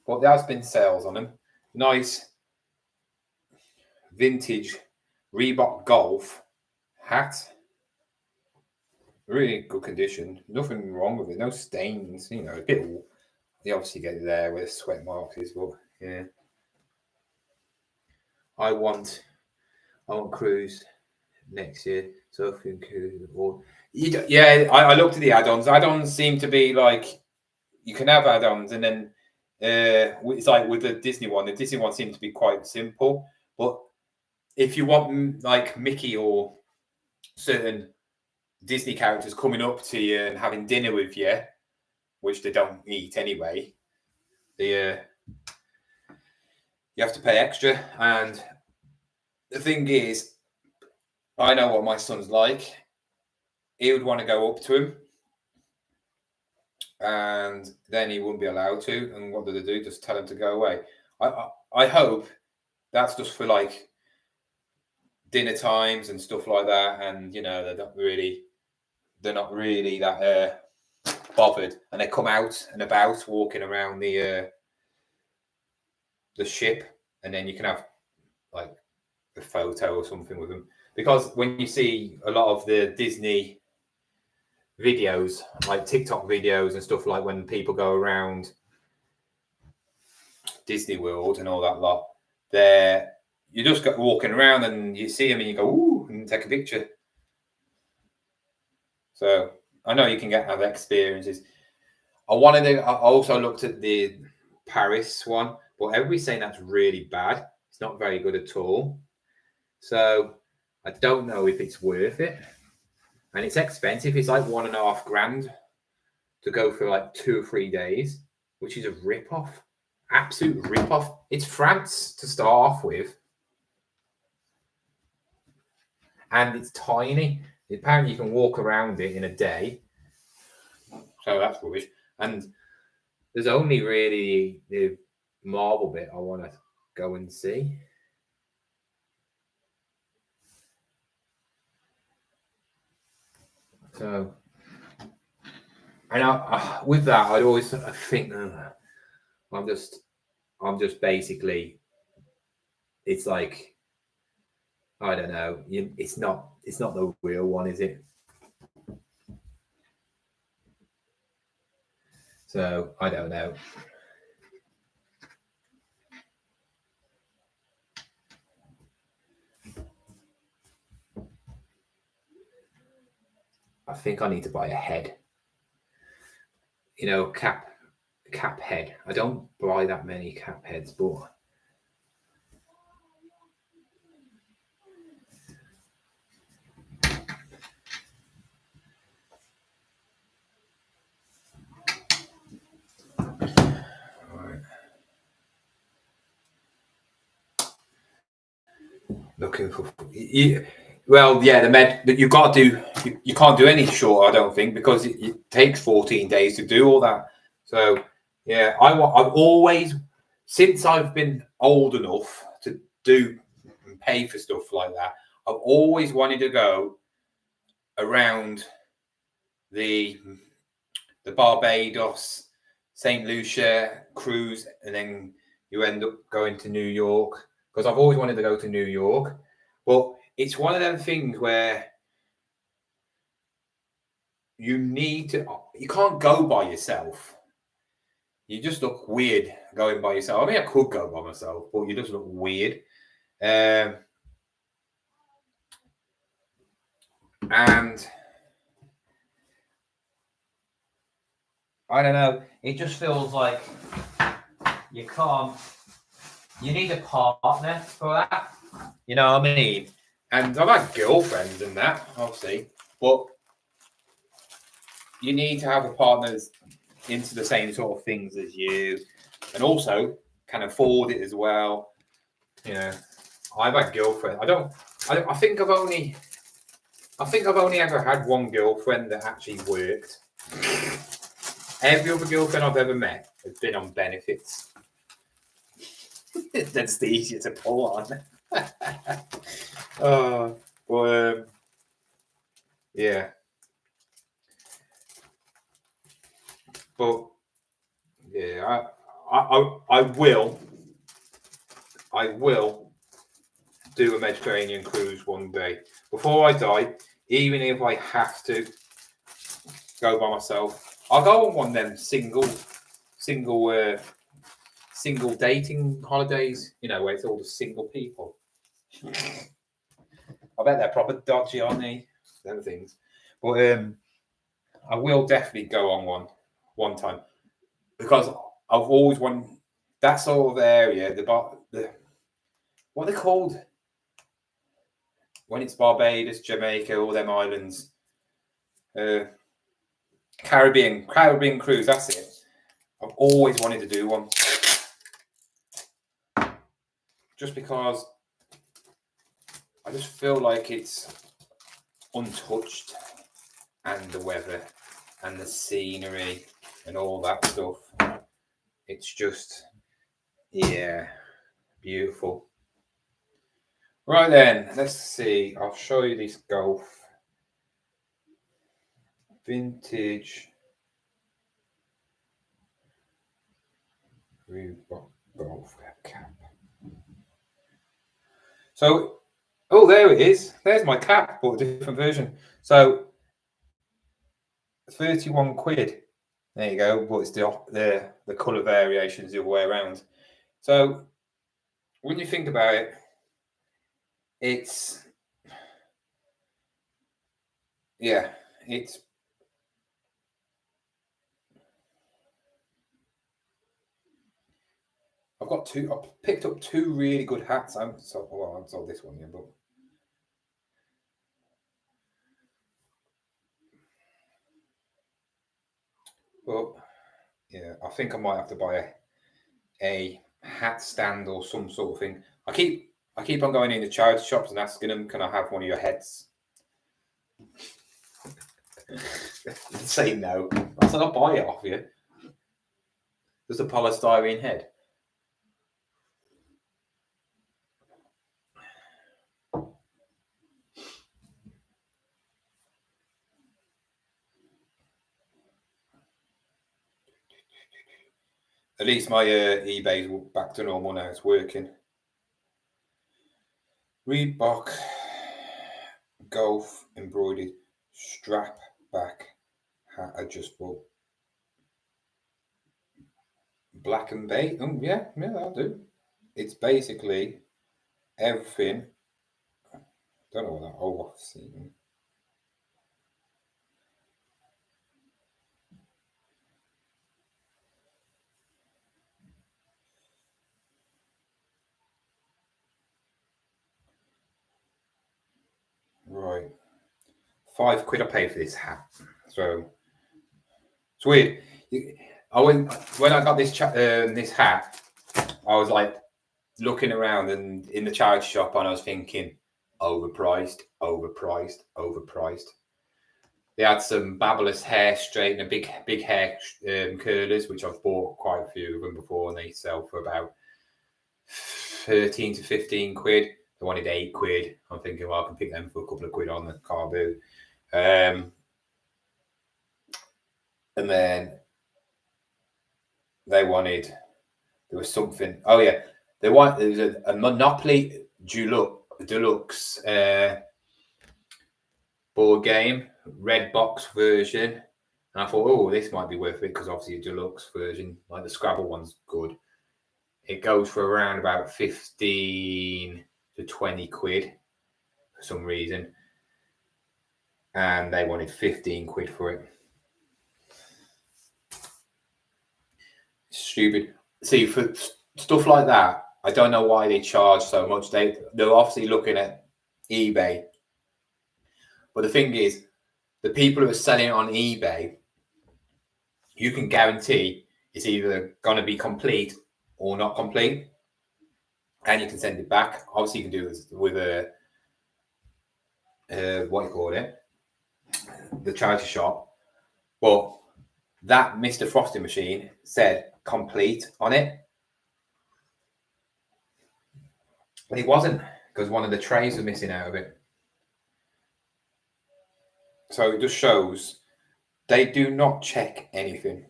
Speaker 1: But there has been sales on them. Nice vintage Reebok Golf hat. Really good condition. Nothing wrong with it. No stains. You know, a bit... You obviously get it there where the sweat marks is, but yeah. I want cruise next year. Surfing cruise. I looked at the add-ons. Add-ons seem to be like, you can have add-ons, and then it's like with the Disney one seems to be quite simple. But if you want like Mickey or certain Disney characters coming up to you and having dinner with you, which they don't eat anyway, you have to pay extra. And the thing is, I know what my son's like. He would want to go up to him, and then he wouldn't be allowed to. And what do they do? Just tell him to go away. I hope that's just for like dinner times and stuff like that. And you know, they're not really that bothered, and they come out and about walking around the ship, and then you can have like a photo or something with them. Because when you see a lot of the Disney videos, like TikTok videos and stuff, like when people go around Disney World and all that lot, you just go walking around and you see them and you go, ooh, and take a picture. So I know you can get other experiences. I also looked at the Paris one, but everybody's saying that's really bad. It's not very good at all. So I don't know if it's worth it. And it's expensive. It's like $1,500 to go for like 2 or 3 days, which is a rip-off. Absolute rip-off. It's France to start off with. And it's tiny. Apparently you can walk around it in a day. So that's rubbish. And there's only really the marble bit I want to go and see. So, and with that, I'd always think, I'm just basically, it's like, I don't know, it's not the real one, is it? So I don't know. I think I need to buy a head. You know, cap head. I don't buy that many cap heads, but looking for well, yeah, the med that you've got to do. You can't do any short, I don't think, because it takes 14 days to do all that. So yeah, I've always, since I've been old enough to do and pay for stuff like that, I've always wanted to go around the Barbados, St. Lucia cruise, and then you end up going to New York, because I've always wanted to go to New York. But it's one of them things where you can't go by yourself. You just look weird going by yourself. I mean, I could go by myself, but you just look weird. And I don't know. It just feels like you can't. You need a partner for that. You know what I mean? And I've had girlfriends and that, obviously, but you need to have a partner that's into the same sort of things as you, and also can afford it as well. You know, I've had girlfriends. I think I've only ever had one girlfriend that actually worked. Every other girlfriend I've ever met has been on benefits. That's the easier to pull on. Yeah. But yeah, I will do a Mediterranean cruise one day before I die. Even if I have to go by myself, I'll go on one of them single dating holidays. You know, where it's all the single people. I bet they're proper dodgy, aren't they? Them things. But I will definitely go on one time, because I've always wanted that sort of area. The what are they called when it's Barbados, Jamaica, all them islands. Caribbean cruise. That's it. I've always wanted to do one, just because I just feel like it's untouched, and the weather and the scenery and all that stuff. It's just, yeah, beautiful. Right then, let's see. I'll show you this Golf vintage Golf cap. So, oh, there it is. There's my cap, but a different version. So, 31 quid. There you go. But it's the colour variations the other way around. So, when you think about it, it's I've picked up two really good hats. I haven't sold this one yet, but yeah, I think I might have to buy a hat stand or some sort of thing. I keep on going into charity shops and asking them, "Can I have one of your heads?" They say no. I said, "I'll buy it off you." There's a polystyrene head. At least my eBay's back to normal now. It's working. Reebok Golf embroidered strap back hat adjustable. Black and beige. Oh yeah, that'll do. It's basically everything. Don't know what that. Oh, I've seen. £5 I paid for this hat. So it's weird. When I got this this hat, I was like looking around and in the charity shop, and I was thinking, overpriced. They had some Babyliss hair straightener, big hair curlers, which I've bought quite a few of them before, and they sell for about 13 to 15 quid. They wanted £8. I'm thinking, well, I can pick them for a couple of quid on the carboot. And then there was something. Oh yeah, there was a Monopoly Deluxe board game, red box version. And I thought, oh, this might be worth it because obviously a deluxe version, like the Scrabble one's good. It goes for around about 15 to 20 quid for some reason. And they wanted 15 quid for it. Stupid. See, for stuff like that, I don't know why they charge so much. They're obviously looking at eBay. But the thing is, the people who are selling it on eBay, you can guarantee it's either going to be complete or not complete. And you can send it back. Obviously, you can do this with a, what do you call it? The charity shop. But that Mr. Frosty machine said complete on it. But it wasn't, because one of the trays was missing out of it. So it just shows they do not check anything.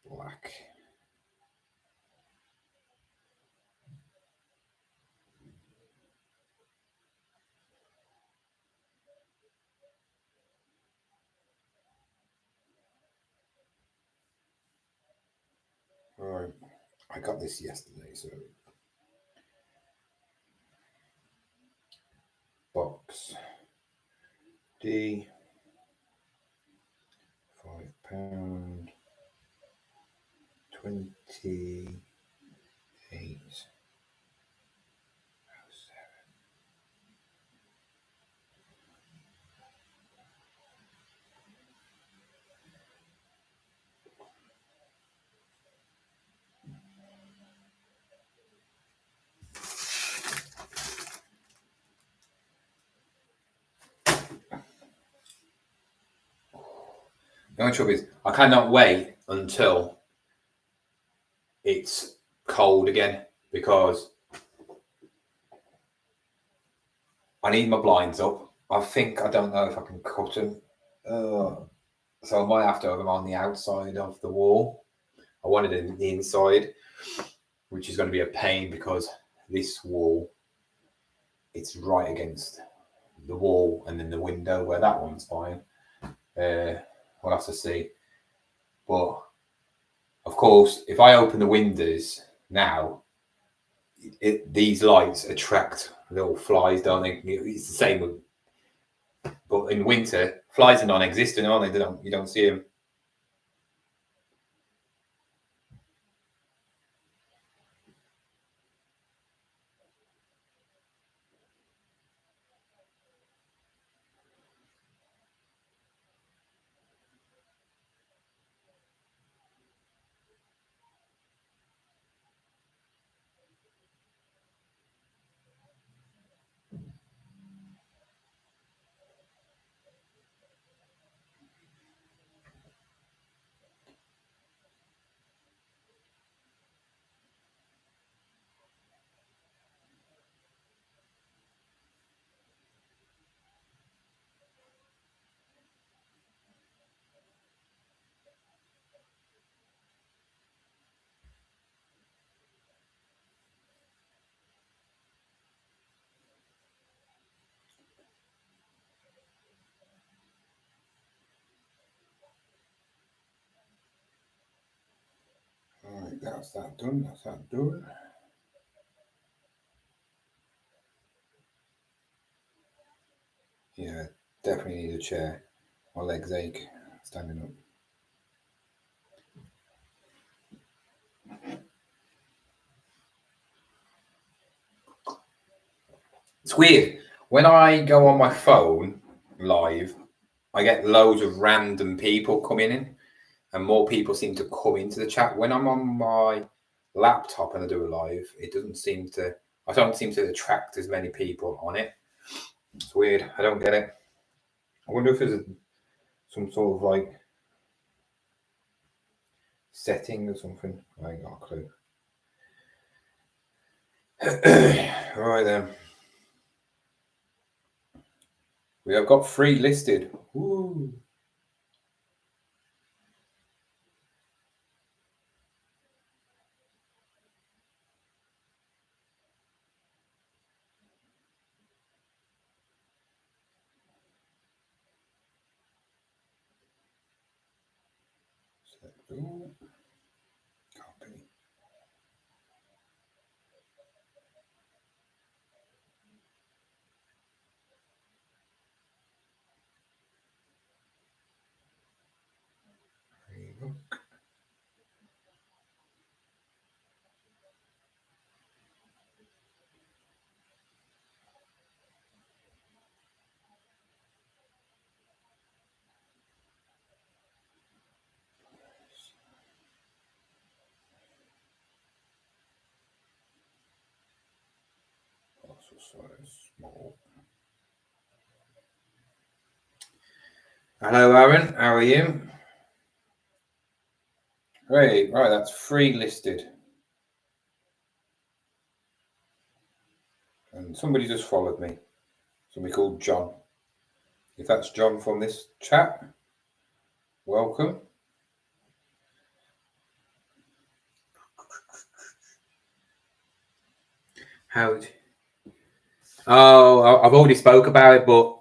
Speaker 1: Black. All right. I got this yesterday, so box D, £5, 28. The only trouble is, I cannot wait until it's cold again because I need my blinds up. I don't know if I can cut them. So I might have to have them on the outside of the wall. I wanted it in the inside, which is going to be a pain because this wall, it's right against the wall and then the window, where that one's fine. We'll have to see. But of course, if I open the windows now, these lights attract little flies, don't they? It's the same with, but in winter, flies are non-existent, aren't they? You don't see them. All right, that's that done. That's that done. Yeah, definitely need a chair. My legs ache standing up. It's weird. When I go on my phone live, I get loads of random people coming in, and more people seem to come into the chat. When I'm on my laptop and I do a live, it doesn't seem to. I don't seem to attract as many people on it. It's weird. I don't get it. I wonder if there's some sort of like setting or something. I ain't got a clue. Right then. We have got 3 listed. Woo. Copy. Look. Also size small. Hello, Aaron. How are you? Great. Right, that's 3 listed. And somebody just followed me. Somebody called John. If that's John from this chat, welcome. How? Oh, I've already spoke about it, but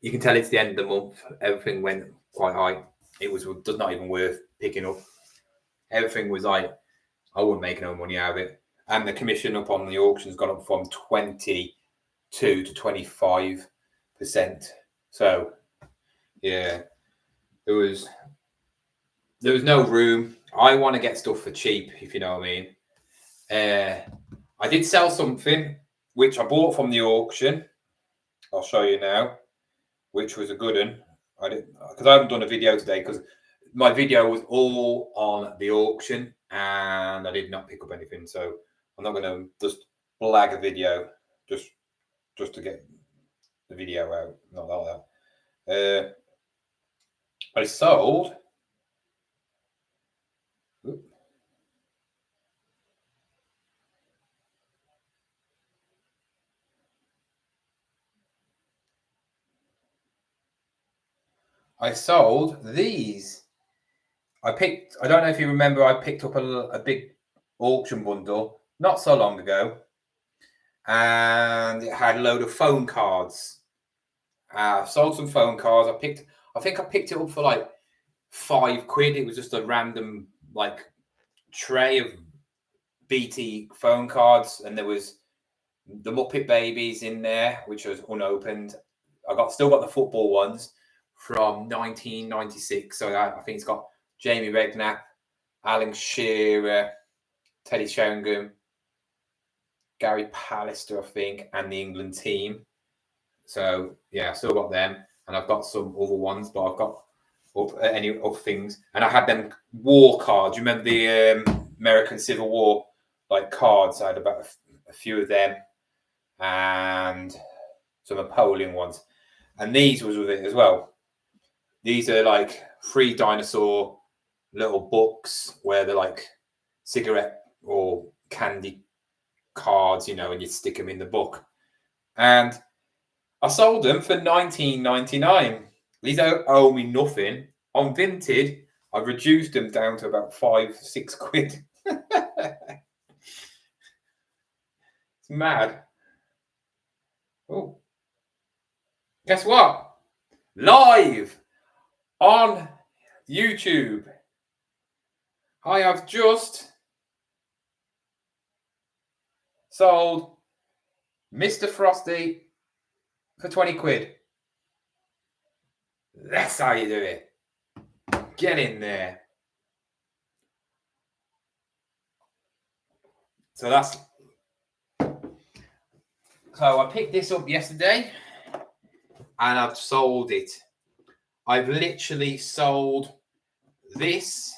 Speaker 1: you can tell it's the end of the month. Everything went quite high. It was just not even worth picking up. Everything was like, I wouldn't make no money out of it. And the commission up on the auction's gone up from 22 to 25%. So yeah, there was no room. I want to get stuff for cheap, if you know what I mean. I did sell something which I bought from the auction. I'll show you now, which was a good one. I didn't, because I haven't done a video today because my video was all on the auction and I did not pick up anything. So I'm not going to just blag a video just to get the video out. Not like that. I sold. I sold these. I don't know if you remember, I picked up a big auction bundle not so long ago. And it had a load of phone cards. I've sold some phone cards. I think I picked it up for like £5. It was just a random like tray of BT phone cards, and there was the Muppet Babies in there, which was unopened. Still got the football ones from 1996. So I think it's got Jamie Redknapp, Alan Shearer, Teddy Sheringham, Gary Pallister, I think, and the England team. So yeah, I still got them, and I've got some other ones, but I've got any other things. And I had them war cards. You remember the American Civil War like cards? I had about a few of them, and some Napoleon ones. And these was with it as well. These are like 3 dinosaur little books where they're like cigarette or candy cards, and you stick them in the book. And I sold them for $19.99. These don't owe me nothing. On Vinted, I've reduced them down to about £5-6. It's mad. Oh, guess what? Live on YouTube, I have just sold Mr. Frosty for £20. That's how you do it. Get in there. So So I picked this up yesterday and I've sold it. I've literally sold this.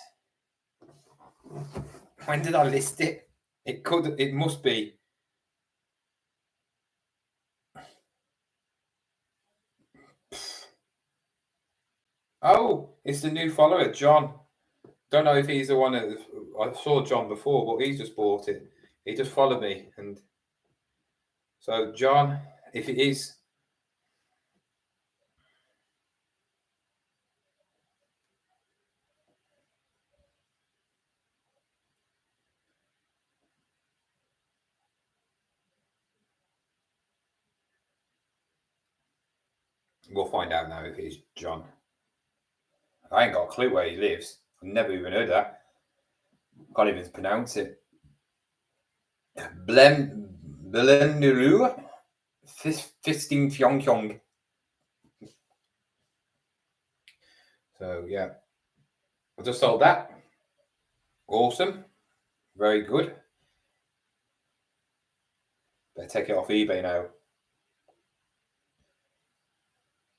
Speaker 1: When did I list it? It must be. Oh, it's the new follower, John. Don't know if he's the one that I saw John before, but he's just bought it. He just followed me. And so, John, if it is, we'll find out now if it is John. I ain't got a clue where he lives. I've never even heard that. Can't even pronounce it. Blenduru Fisting Fyong. So yeah, I just sold that. Awesome, very good. Better take it off eBay now.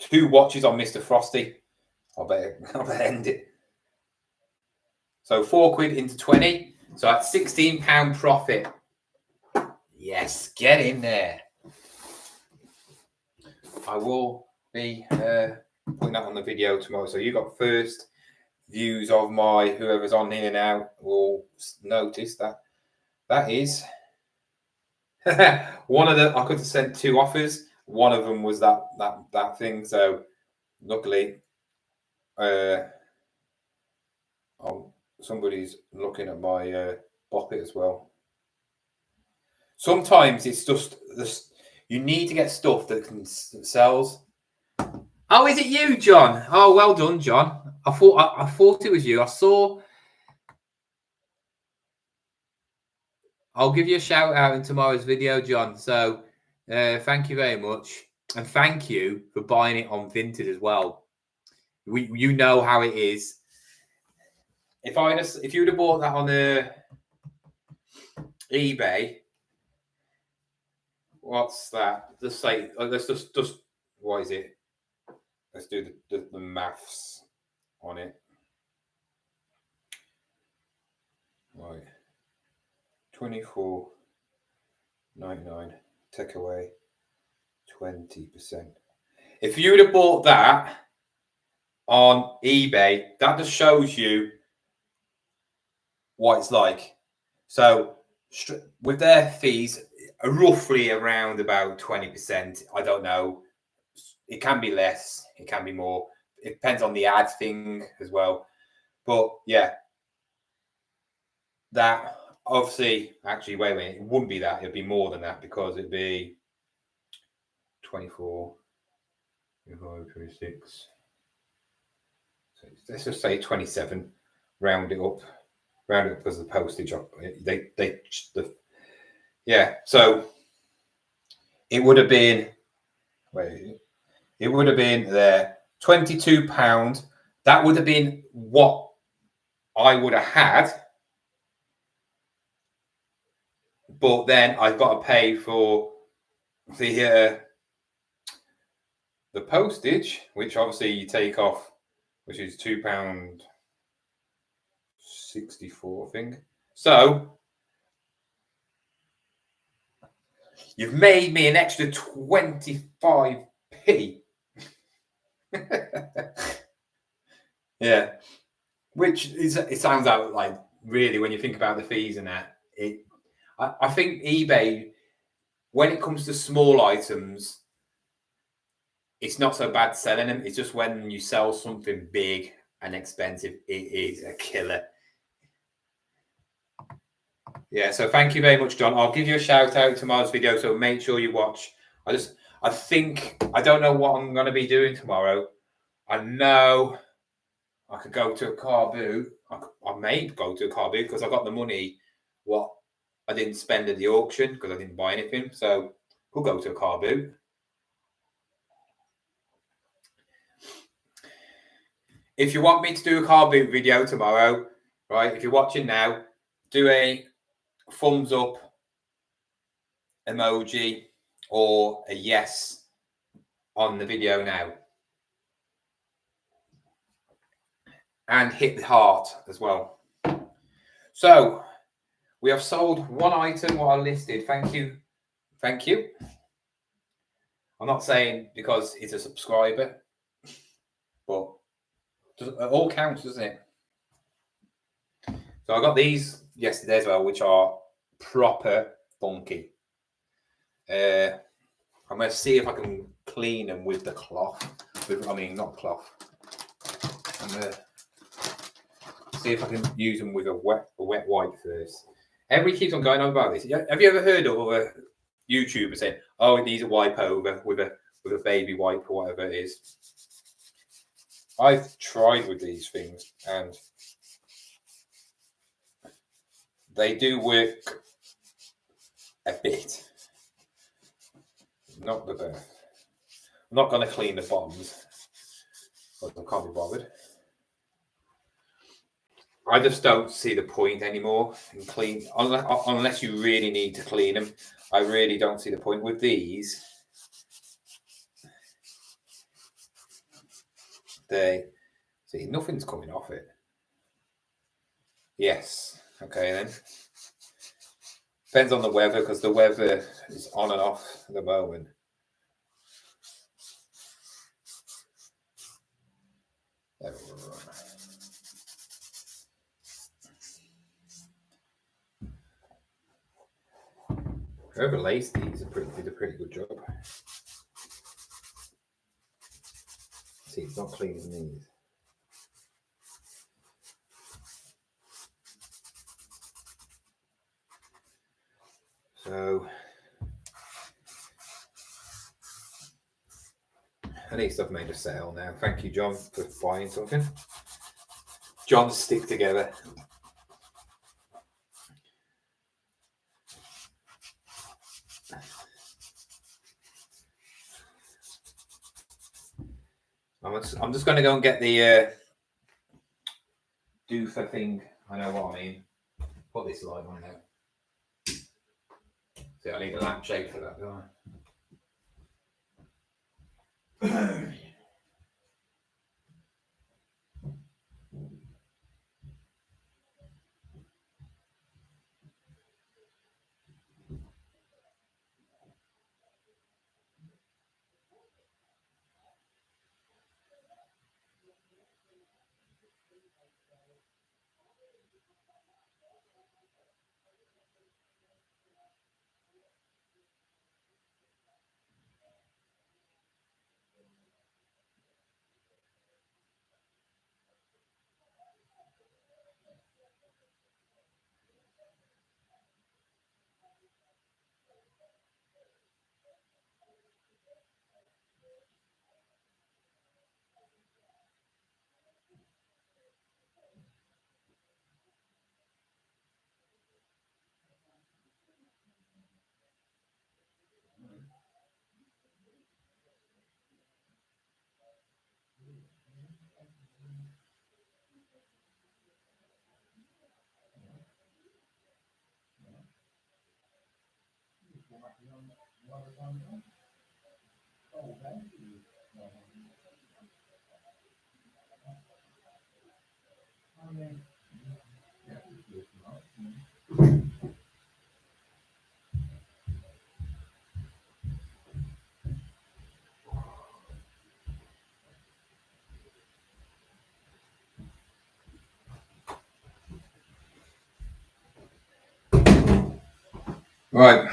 Speaker 1: 2 watches on Mr. Frosty. I'll better end it. So £4 into 20. So that's £16 profit. Yes, get in there. I will be putting that on the video tomorrow. So you got first views of my whoever's on here now will notice that is one of the. I could have sent 2 offers. One of them was that thing. So luckily, somebody's looking at my pocket as well. Sometimes it's just this. You need to get stuff that sells. Oh, is it you, John? Oh, well done, John. I thought it was you. I saw. I'll give you a shout out in tomorrow's video, John. So thank you very much. And thank you for buying it on Vinted as well. You know how it is. If you would have bought that on eBay, what's that? Just say, let's just what is it? Let's do the maths on it. Right. 24.99. Take away 20%. If you would have bought that on eBay, that just shows you what it's like. So with their fees, roughly around about 20%. I don't know. It can be less. It can be more. It depends on the ad thing as well. But yeah, that obviously, actually, wait a minute. It wouldn't be that. It'd be more than that because it'd be 24, 26. So let's just say 27. Round it up because of the postage. Yeah. So it would have been. It would have been there £22. That would have been what I would have had. But then I've got to pay for the postage, which obviously you take off, which is £2.64, I think. So you've made me an extra 25p. Yeah, which is, it sounds out like really when you think about the fees and that. I think eBay, when it comes to small items, it's not so bad selling them. It's just when you sell something big and expensive, it is a killer. Yeah, so thank you very much, John. I'll give you a shout out tomorrow's video, so make sure you watch. I don't know what I'm going to be doing tomorrow. I know I could go to a car boot. I may go to a car boot because I got the money what I didn't spend at the auction because I didn't buy anything. So we'll go to a car boot. If you want me to do a car boot video tomorrow, right, if you're watching now, do a thumbs up emoji or a yes on the video now. And hit the heart as well. So we have sold one item what I listed. Thank you. Thank you. I'm not saying because it's a subscriber, but it all counts, doesn't it? So I got these yesterday as well, which are proper funky. I'm going to see if I can clean them with the cloth. Not cloth. I'm going to see if I can use them with a wet wipe first. Everybody keeps on going on about this. Have you ever heard of a YouTuber saying, "Oh, it needs a wipe over with a baby wipe or whatever it is"? I've tried with these things and they do work a bit. Not the best. I'm not going to clean the bottoms, but I can't be bothered. I just don't see the point anymore in clean unless you really need to clean them. I really don't see the point with these. They see nothing's coming off it. Yes. Okay then. Depends on the weather because the weather is on and off at the moment. Whoever laced these did a pretty good job. See, it's not cleaning these. So at least I've made a sale now. Thank you, John, for buying something. John, stick together. I'm just going to go and get the doofer thing. I know what I mean. Put this light on now. See, I need a lampshade for that, don't I? Right.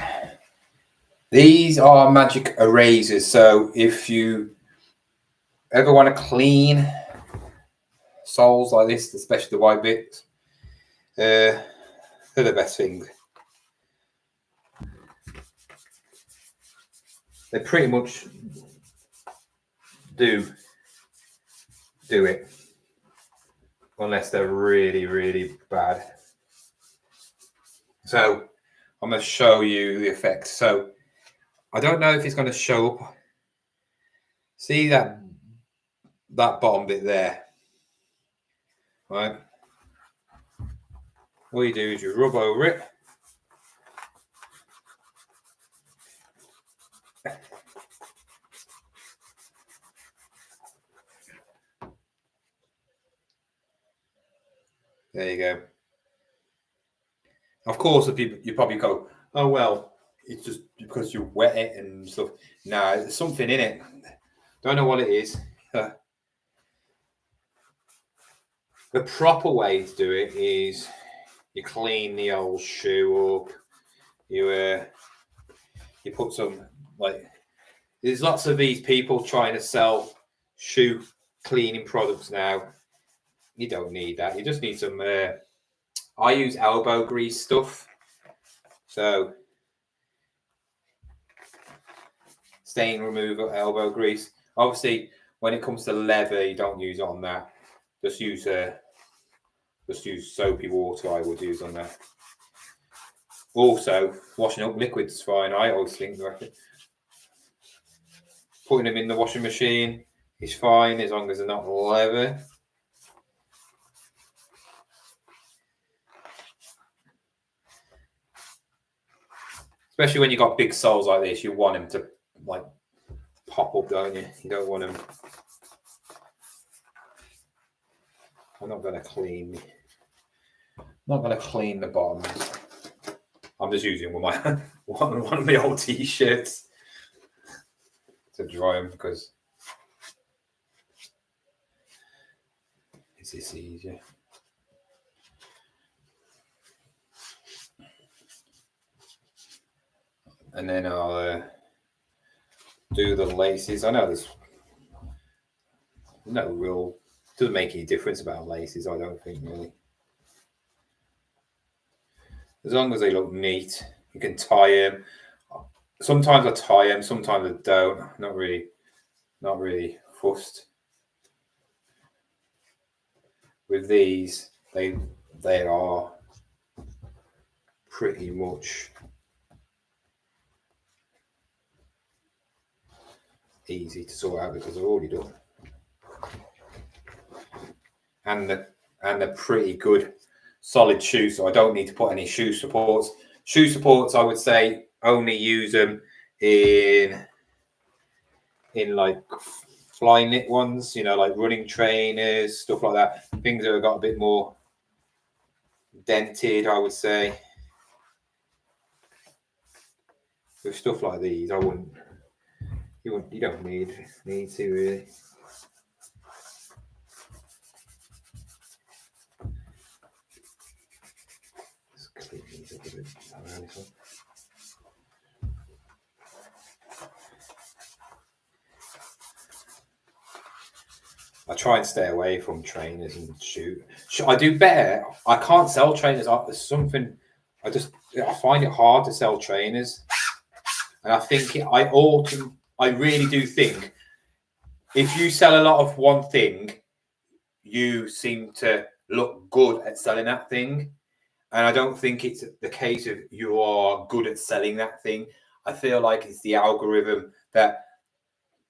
Speaker 1: These are magic erasers. So if you ever want to clean soles like this, especially the white bits, they're the best thing. They pretty much do it, unless they're really, really bad. So I'm going to show you the effect. So I don't know if it's going to show up. See that bottom bit there, right? What you do is you rub over it. There you go. Of course, you probably go, oh well, it's just because you wet it and stuff. No, there's something in it. Don't know what it is. The proper way to do it is you clean the old shoe up. You put some, like, there's lots of these people trying to sell shoe cleaning products now. You don't need that. You just need some. I use elbow grease stuff. So stain remover, elbow grease. Obviously, when it comes to leather, you don't use it on that. Just use soapy water. I would use on that. Also, washing up liquids fine. I always think that putting them in the washing machine is fine as long as they're not leather. Especially when you've got big soles like this, you want them to like pop up, don't you? You don't want them. I'm not going to clean the bottom. I'm just using one of my old t-shirts to dry them because it's this easier. And then I'll do the laces. I know there's no real, doesn't make any difference about laces, I don't think, really. As long as they look neat, you can tie them. Sometimes I tie them, sometimes I don't. Not really fussed. With these, they are pretty much easy to sort out because they're already done. And they're pretty good solid shoes, so I don't need to put any shoe supports. Shoe supports, I would say, only use them in like fly knit ones, you know, like running trainers, stuff like that. Things that have got a bit more dented, I would say. With stuff like these, you don't need to really. Let's clean these up a bit around this one. I try and stay away from trainers and shoot. I do better. I can't sell trainers. There's something. I find it hard to sell trainers, and I think I really do think if you sell a lot of one thing, you seem to look good at selling that thing. And I don't think it's the case of you are good at selling that thing. I feel like it's the algorithm that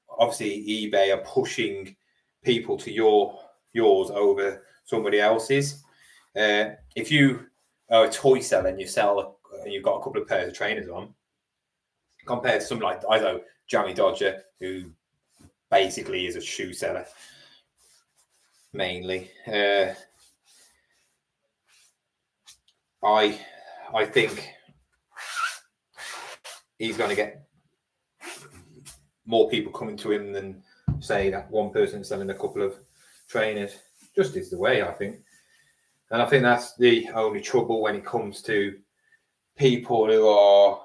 Speaker 1: obviously eBay are pushing people to yours over somebody else's. If you are a toy seller and you've got a couple of pairs of trainers on, compared to something like, I know, Jammy Dodger, who basically is a shoe seller mainly. I think he's going to get more people coming to him than, say, that one person selling a couple of trainers. Just is the way, I think. And I think that's the only trouble when it comes to people who are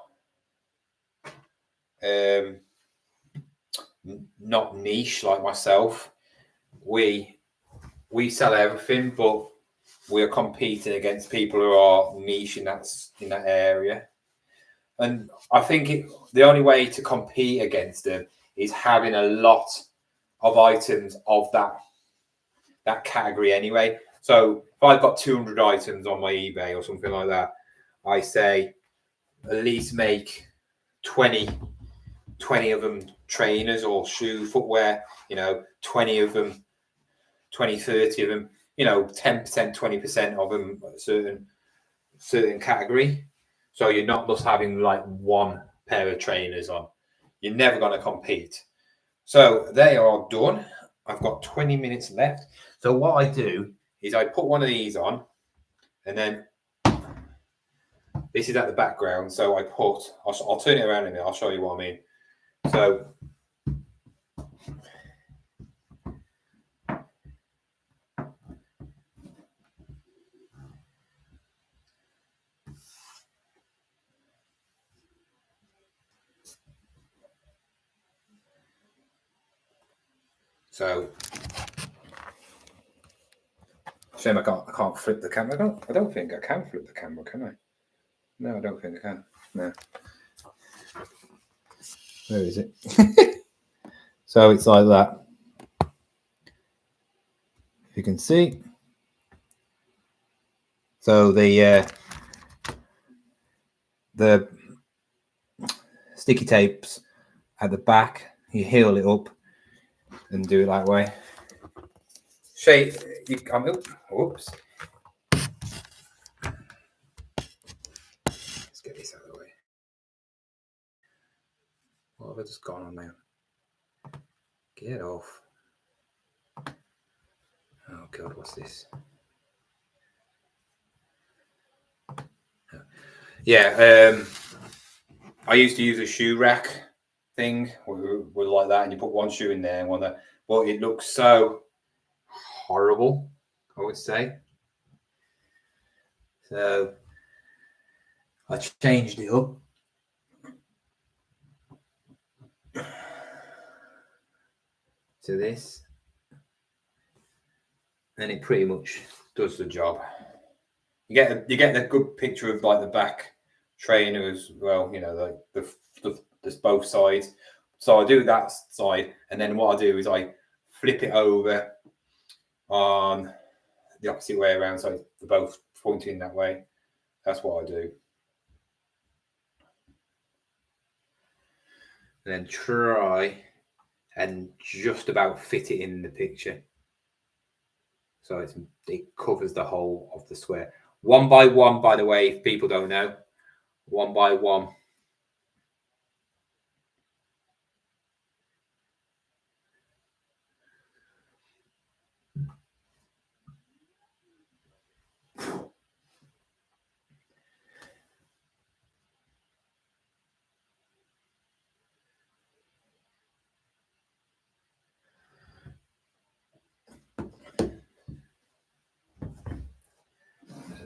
Speaker 1: not niche like myself. We sell everything, but we're competing against people who are niche in that area. And I think the only way to compete against them is having a lot of items of that category anyway. So if I've got 200 items on my eBay or something like that, I say at least make 20 of them trainers or shoe footwear, 20 of them, 20, 30 of them, 10%, 20% of them a certain category. So you're not just having like one pair of trainers on. You're never going to compete. So they are done. I've got 20 minutes left. So what I do is I put one of these on and then this is at the background. So I'll turn it around in a minute. I'll show you what I mean. So shame I can't flip the camera. I don't think I can flip the camera, can I? No, I don't think I can. No. Where is it? So it's like that. You can see. So the sticky tapes at the back, you heel it up and do it that way. Shape. Oops. Let's get this out of the way. What have I just gone on now? Get off. Oh God, what's this? Yeah, I used to use a shoe rack thing with like that, and you put one shoe in there and one there. Well, it looks so horrible, I would say. So I changed it up. To this, and it pretty much does the job. You get a good picture of like the back trainer as well. You know, like the both sides. So I do that side, and then what I do is I flip it over on the opposite way around, so they're both pointing that way. That's what I do. And then try and just about fit it in the picture. So it covers the whole of the square. 1 by 1, by the way, if people don't know. 1 by 1.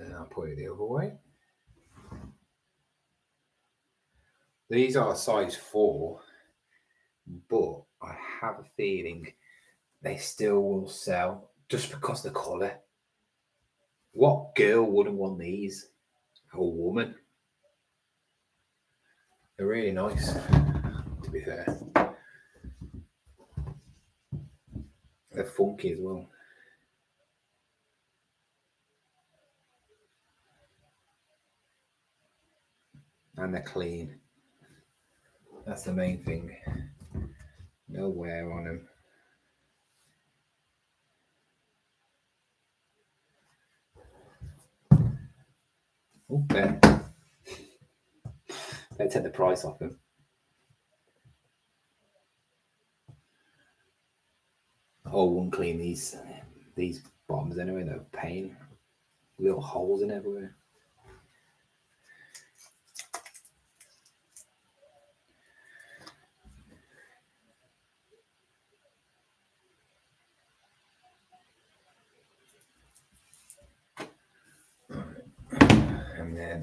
Speaker 1: And I'll put it the other way. These are size 4, but I have a feeling they still will sell just because of the colour. What girl wouldn't want these? A woman. They're really nice, to be fair. They're funky as well. And they're clean. That's the main thing. No wear on them. Oh, there. Let's take the price off them. Oh, I won't clean these bottoms anyway. They're a pain. Little holes in everywhere. And then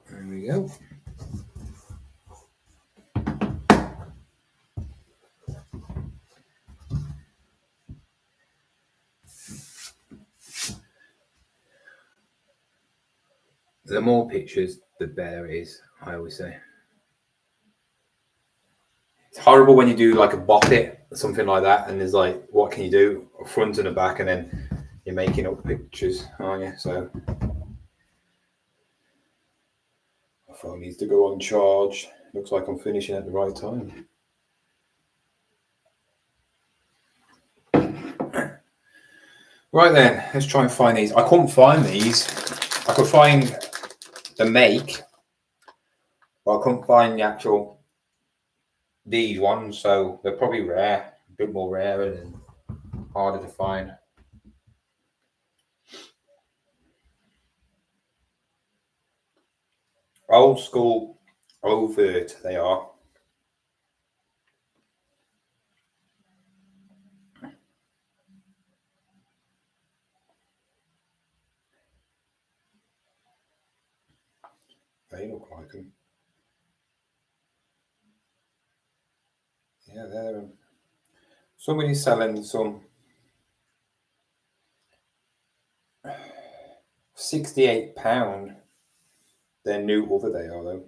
Speaker 1: there we go. The more pictures, the better it is, I always say. It's horrible when you do like a bop it, something like that, and there's like, what can you do? A front and a back, and then you're making up pictures, aren't you? So my phone needs to go on charge. Looks like I'm finishing at the right time. Right then, let's try and find these. I couldn't find these. I could find the make, but I couldn't find the actual these ones, so they're probably rare. bit more rarer and harder to find. Old school overt they are. They look like them. Yeah, they're somebody's selling some £68. They're new over they are though.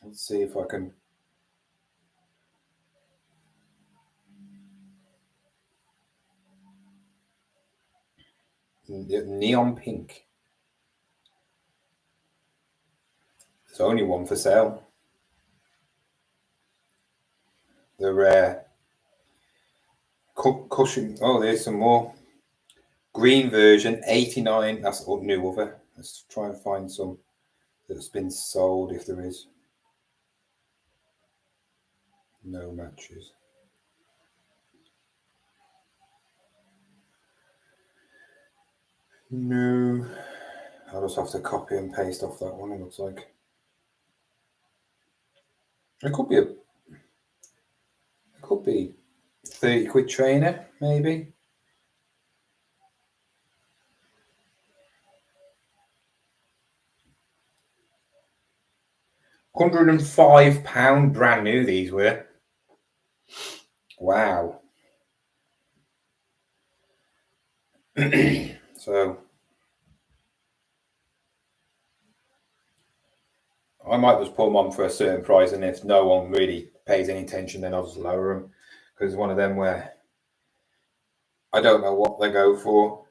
Speaker 1: Let's see if I can. Neon pink. There's only one for sale. The rare cushion. Oh, there's some more. Green version, 89. That's new other. Let's try and find some that's been sold if there is. No matches. No. I'll just have to copy and paste off that one, it looks like. It could be 30 quid trainer, maybe. £105 brand new these were. Wow. So I might just put them on for a certain price, and if no one really pays any attention, then I'll just lower them, because it's one of them where I don't know what they go for.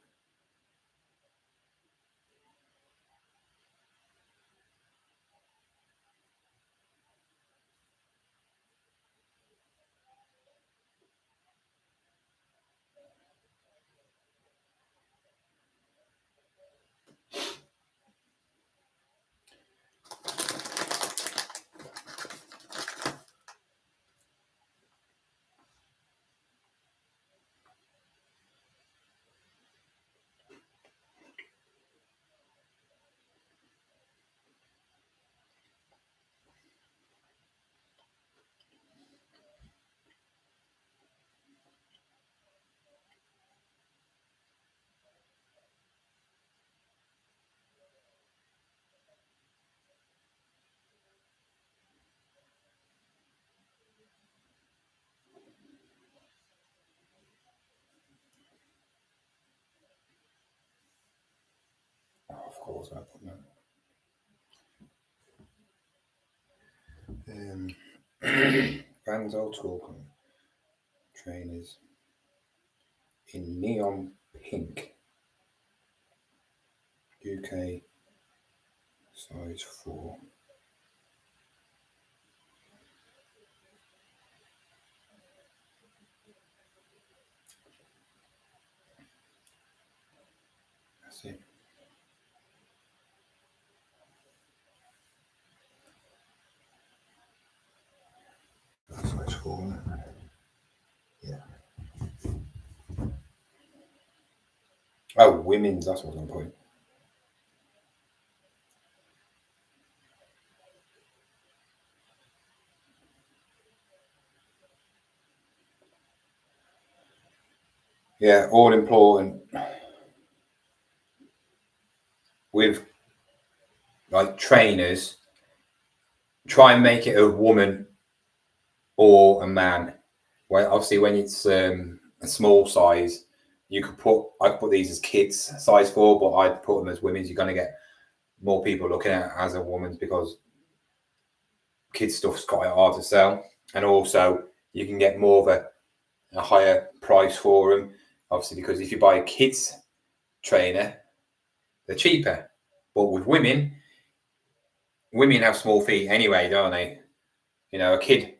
Speaker 1: Oh, of course, I put that. Vans Old School trainers in neon pink. UK size 4. That's it. Size 4. Yeah. Oh, women's, that's what I'm putting. Yeah, all important with like trainers. Try and make it a woman or a man. Well, obviously, when it's a small size, I could put these as kids size 4, but I'd put them as women's. You're going to get more people looking at it as a woman's, because kids stuff's quite hard to sell, and also you can get more of a higher price for them. Obviously, because if you buy a kids trainer, they're cheaper. But with women have small feet anyway, don't they? You know, a kid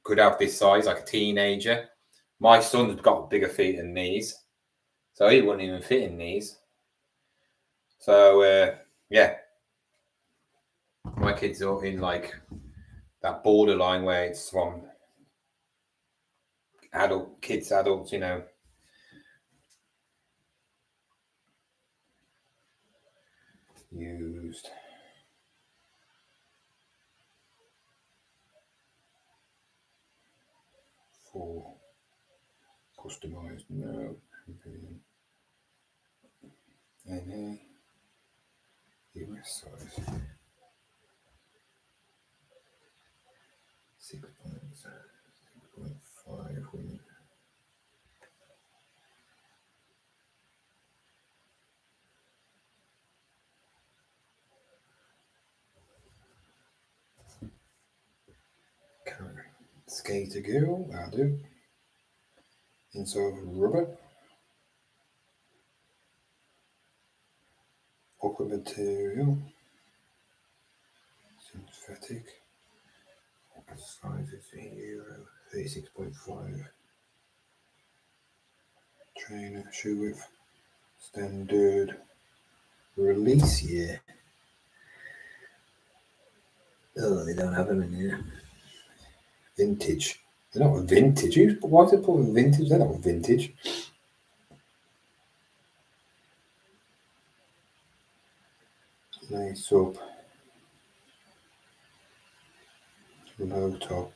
Speaker 1: could have this size, like a teenager. My son's got bigger feet than these, so he wouldn't even fit in these. So yeah, my kids are in like that borderline where it's from kids, adults, you know. Used. For customized, no. NA. US size. 6.5. Skater girl, that'll do. Inside rubber. Upper material. Synthetic. Size is euro. 36.5. Trainer shoe width. Standard. Release year. Oh, they don't have them in here. Vintage. They're not vintage. Why is it called vintage? They're not vintage. Lace up. Low top.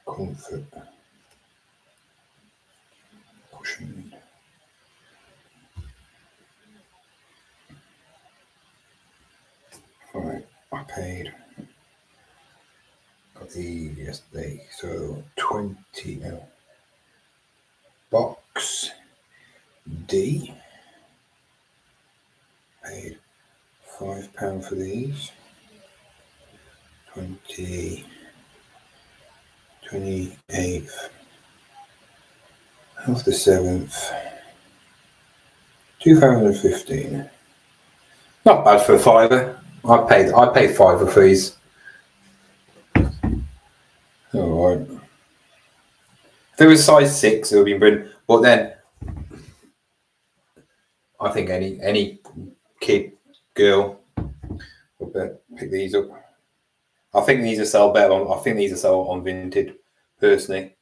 Speaker 1: Comfort. Cushion. Right, I paid. Got these yesterday, so 20 now. Box D. Paid £5 for these. 28th of the 7th, 2015. Not bad for a fiver. I paid fiver for these. All right. If it was size 6, it would be brilliant. But then, I think any kid, girl, would pick these up. I think these are sell better on. I think these are sell on Vinted, personally.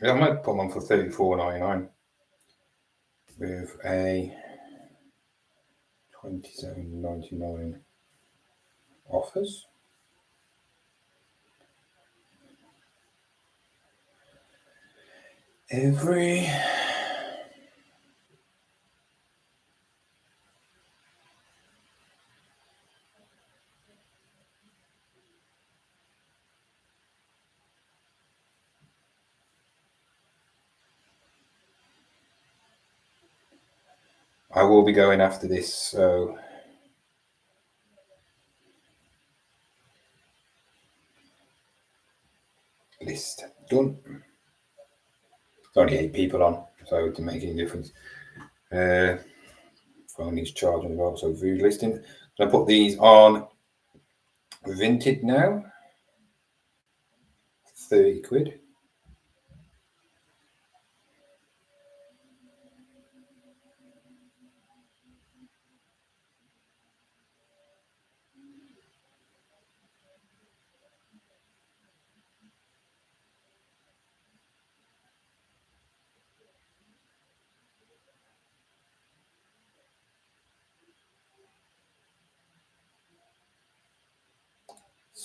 Speaker 1: Yeah, I might put them on for $34.99 with a $27.99 offers. I will be going after this, so list done. There's only 8 people on, so it doesn't make any difference. Phone needs charging as well, so view listing. So I put these on Vinted now. 30 quid.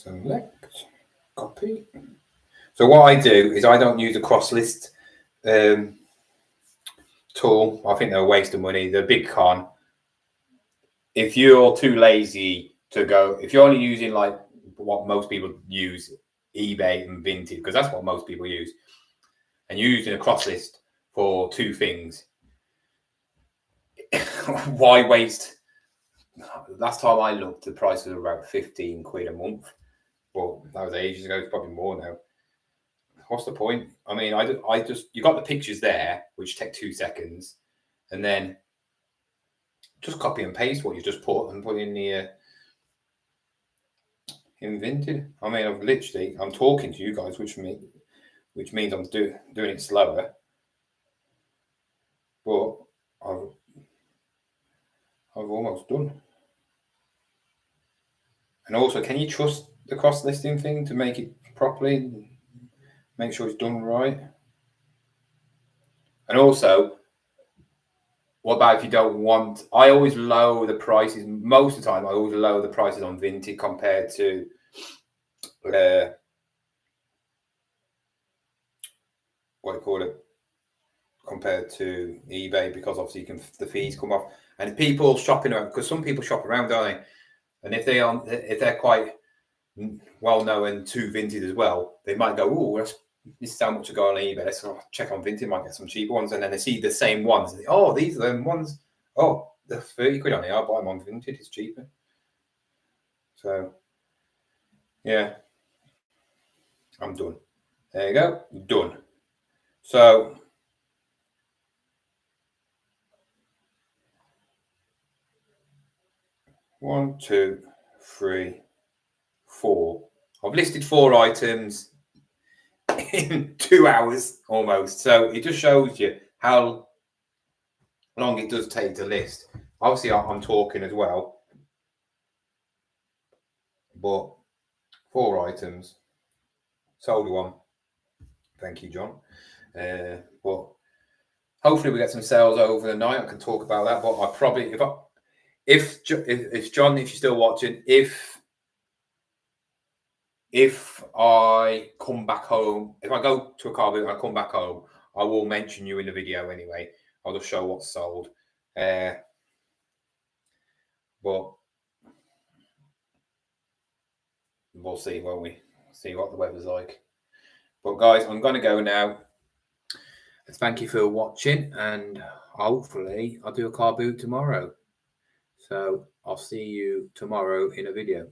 Speaker 1: Select, copy. So what I do is I don't use a cross list tool. I think they're a waste of money. They're a big con. If you're too lazy to go, if you're only using like what most people use, eBay and Vinted, because that's what most people use, and you're using a cross list for two things, why waste? Last time I looked, the prices were about 15 quid a month. Well, that was ages ago. It's probably more now. What's the point? I mean, I just you got the pictures there, which take 2 seconds, and then just copy and paste what you just put and put in the invented. I mean, I'm talking to you guys, which means I'm doing it slower, but I've almost done. And also, can you trust the cross listing thing to make it properly? Make sure it's done right. And also, what about if you don't want? I always lower the prices. Most of the time, I always lower the prices on Vinted compared to what do you call it? Compared to eBay, because obviously the fees come off. And people shopping around, because some people shop around, don't they? And if they're quite well known to Vinted as well, they might go, "Oh, this is how much to go on eBay. Let's check on Vinted, might get some cheaper ones." And then they see the same ones. And oh, these are the ones. Oh, they're 30 quid on here. I'll buy them on Vinted. It's cheaper. So, yeah, I'm done. There you go. Done. So, 1, 2, 3, 4. I've listed 4 items in 2 hours almost. So it just shows you how long it does take to list. Obviously, I'm talking as well, but 4 items, sold 1. Thank you, John. But hopefully we get some sales over the night. I can talk about that. But I probably, if John, if you're still watching, if I come back home, if I go to a car boot and I come back home, I will mention you in the video anyway. I'll just show what's sold. But we'll see, won't we? See what the weather's like. But guys, I'm going to go now. Thank you for watching, and hopefully I'll do a car boot tomorrow. So I'll see you tomorrow in a video.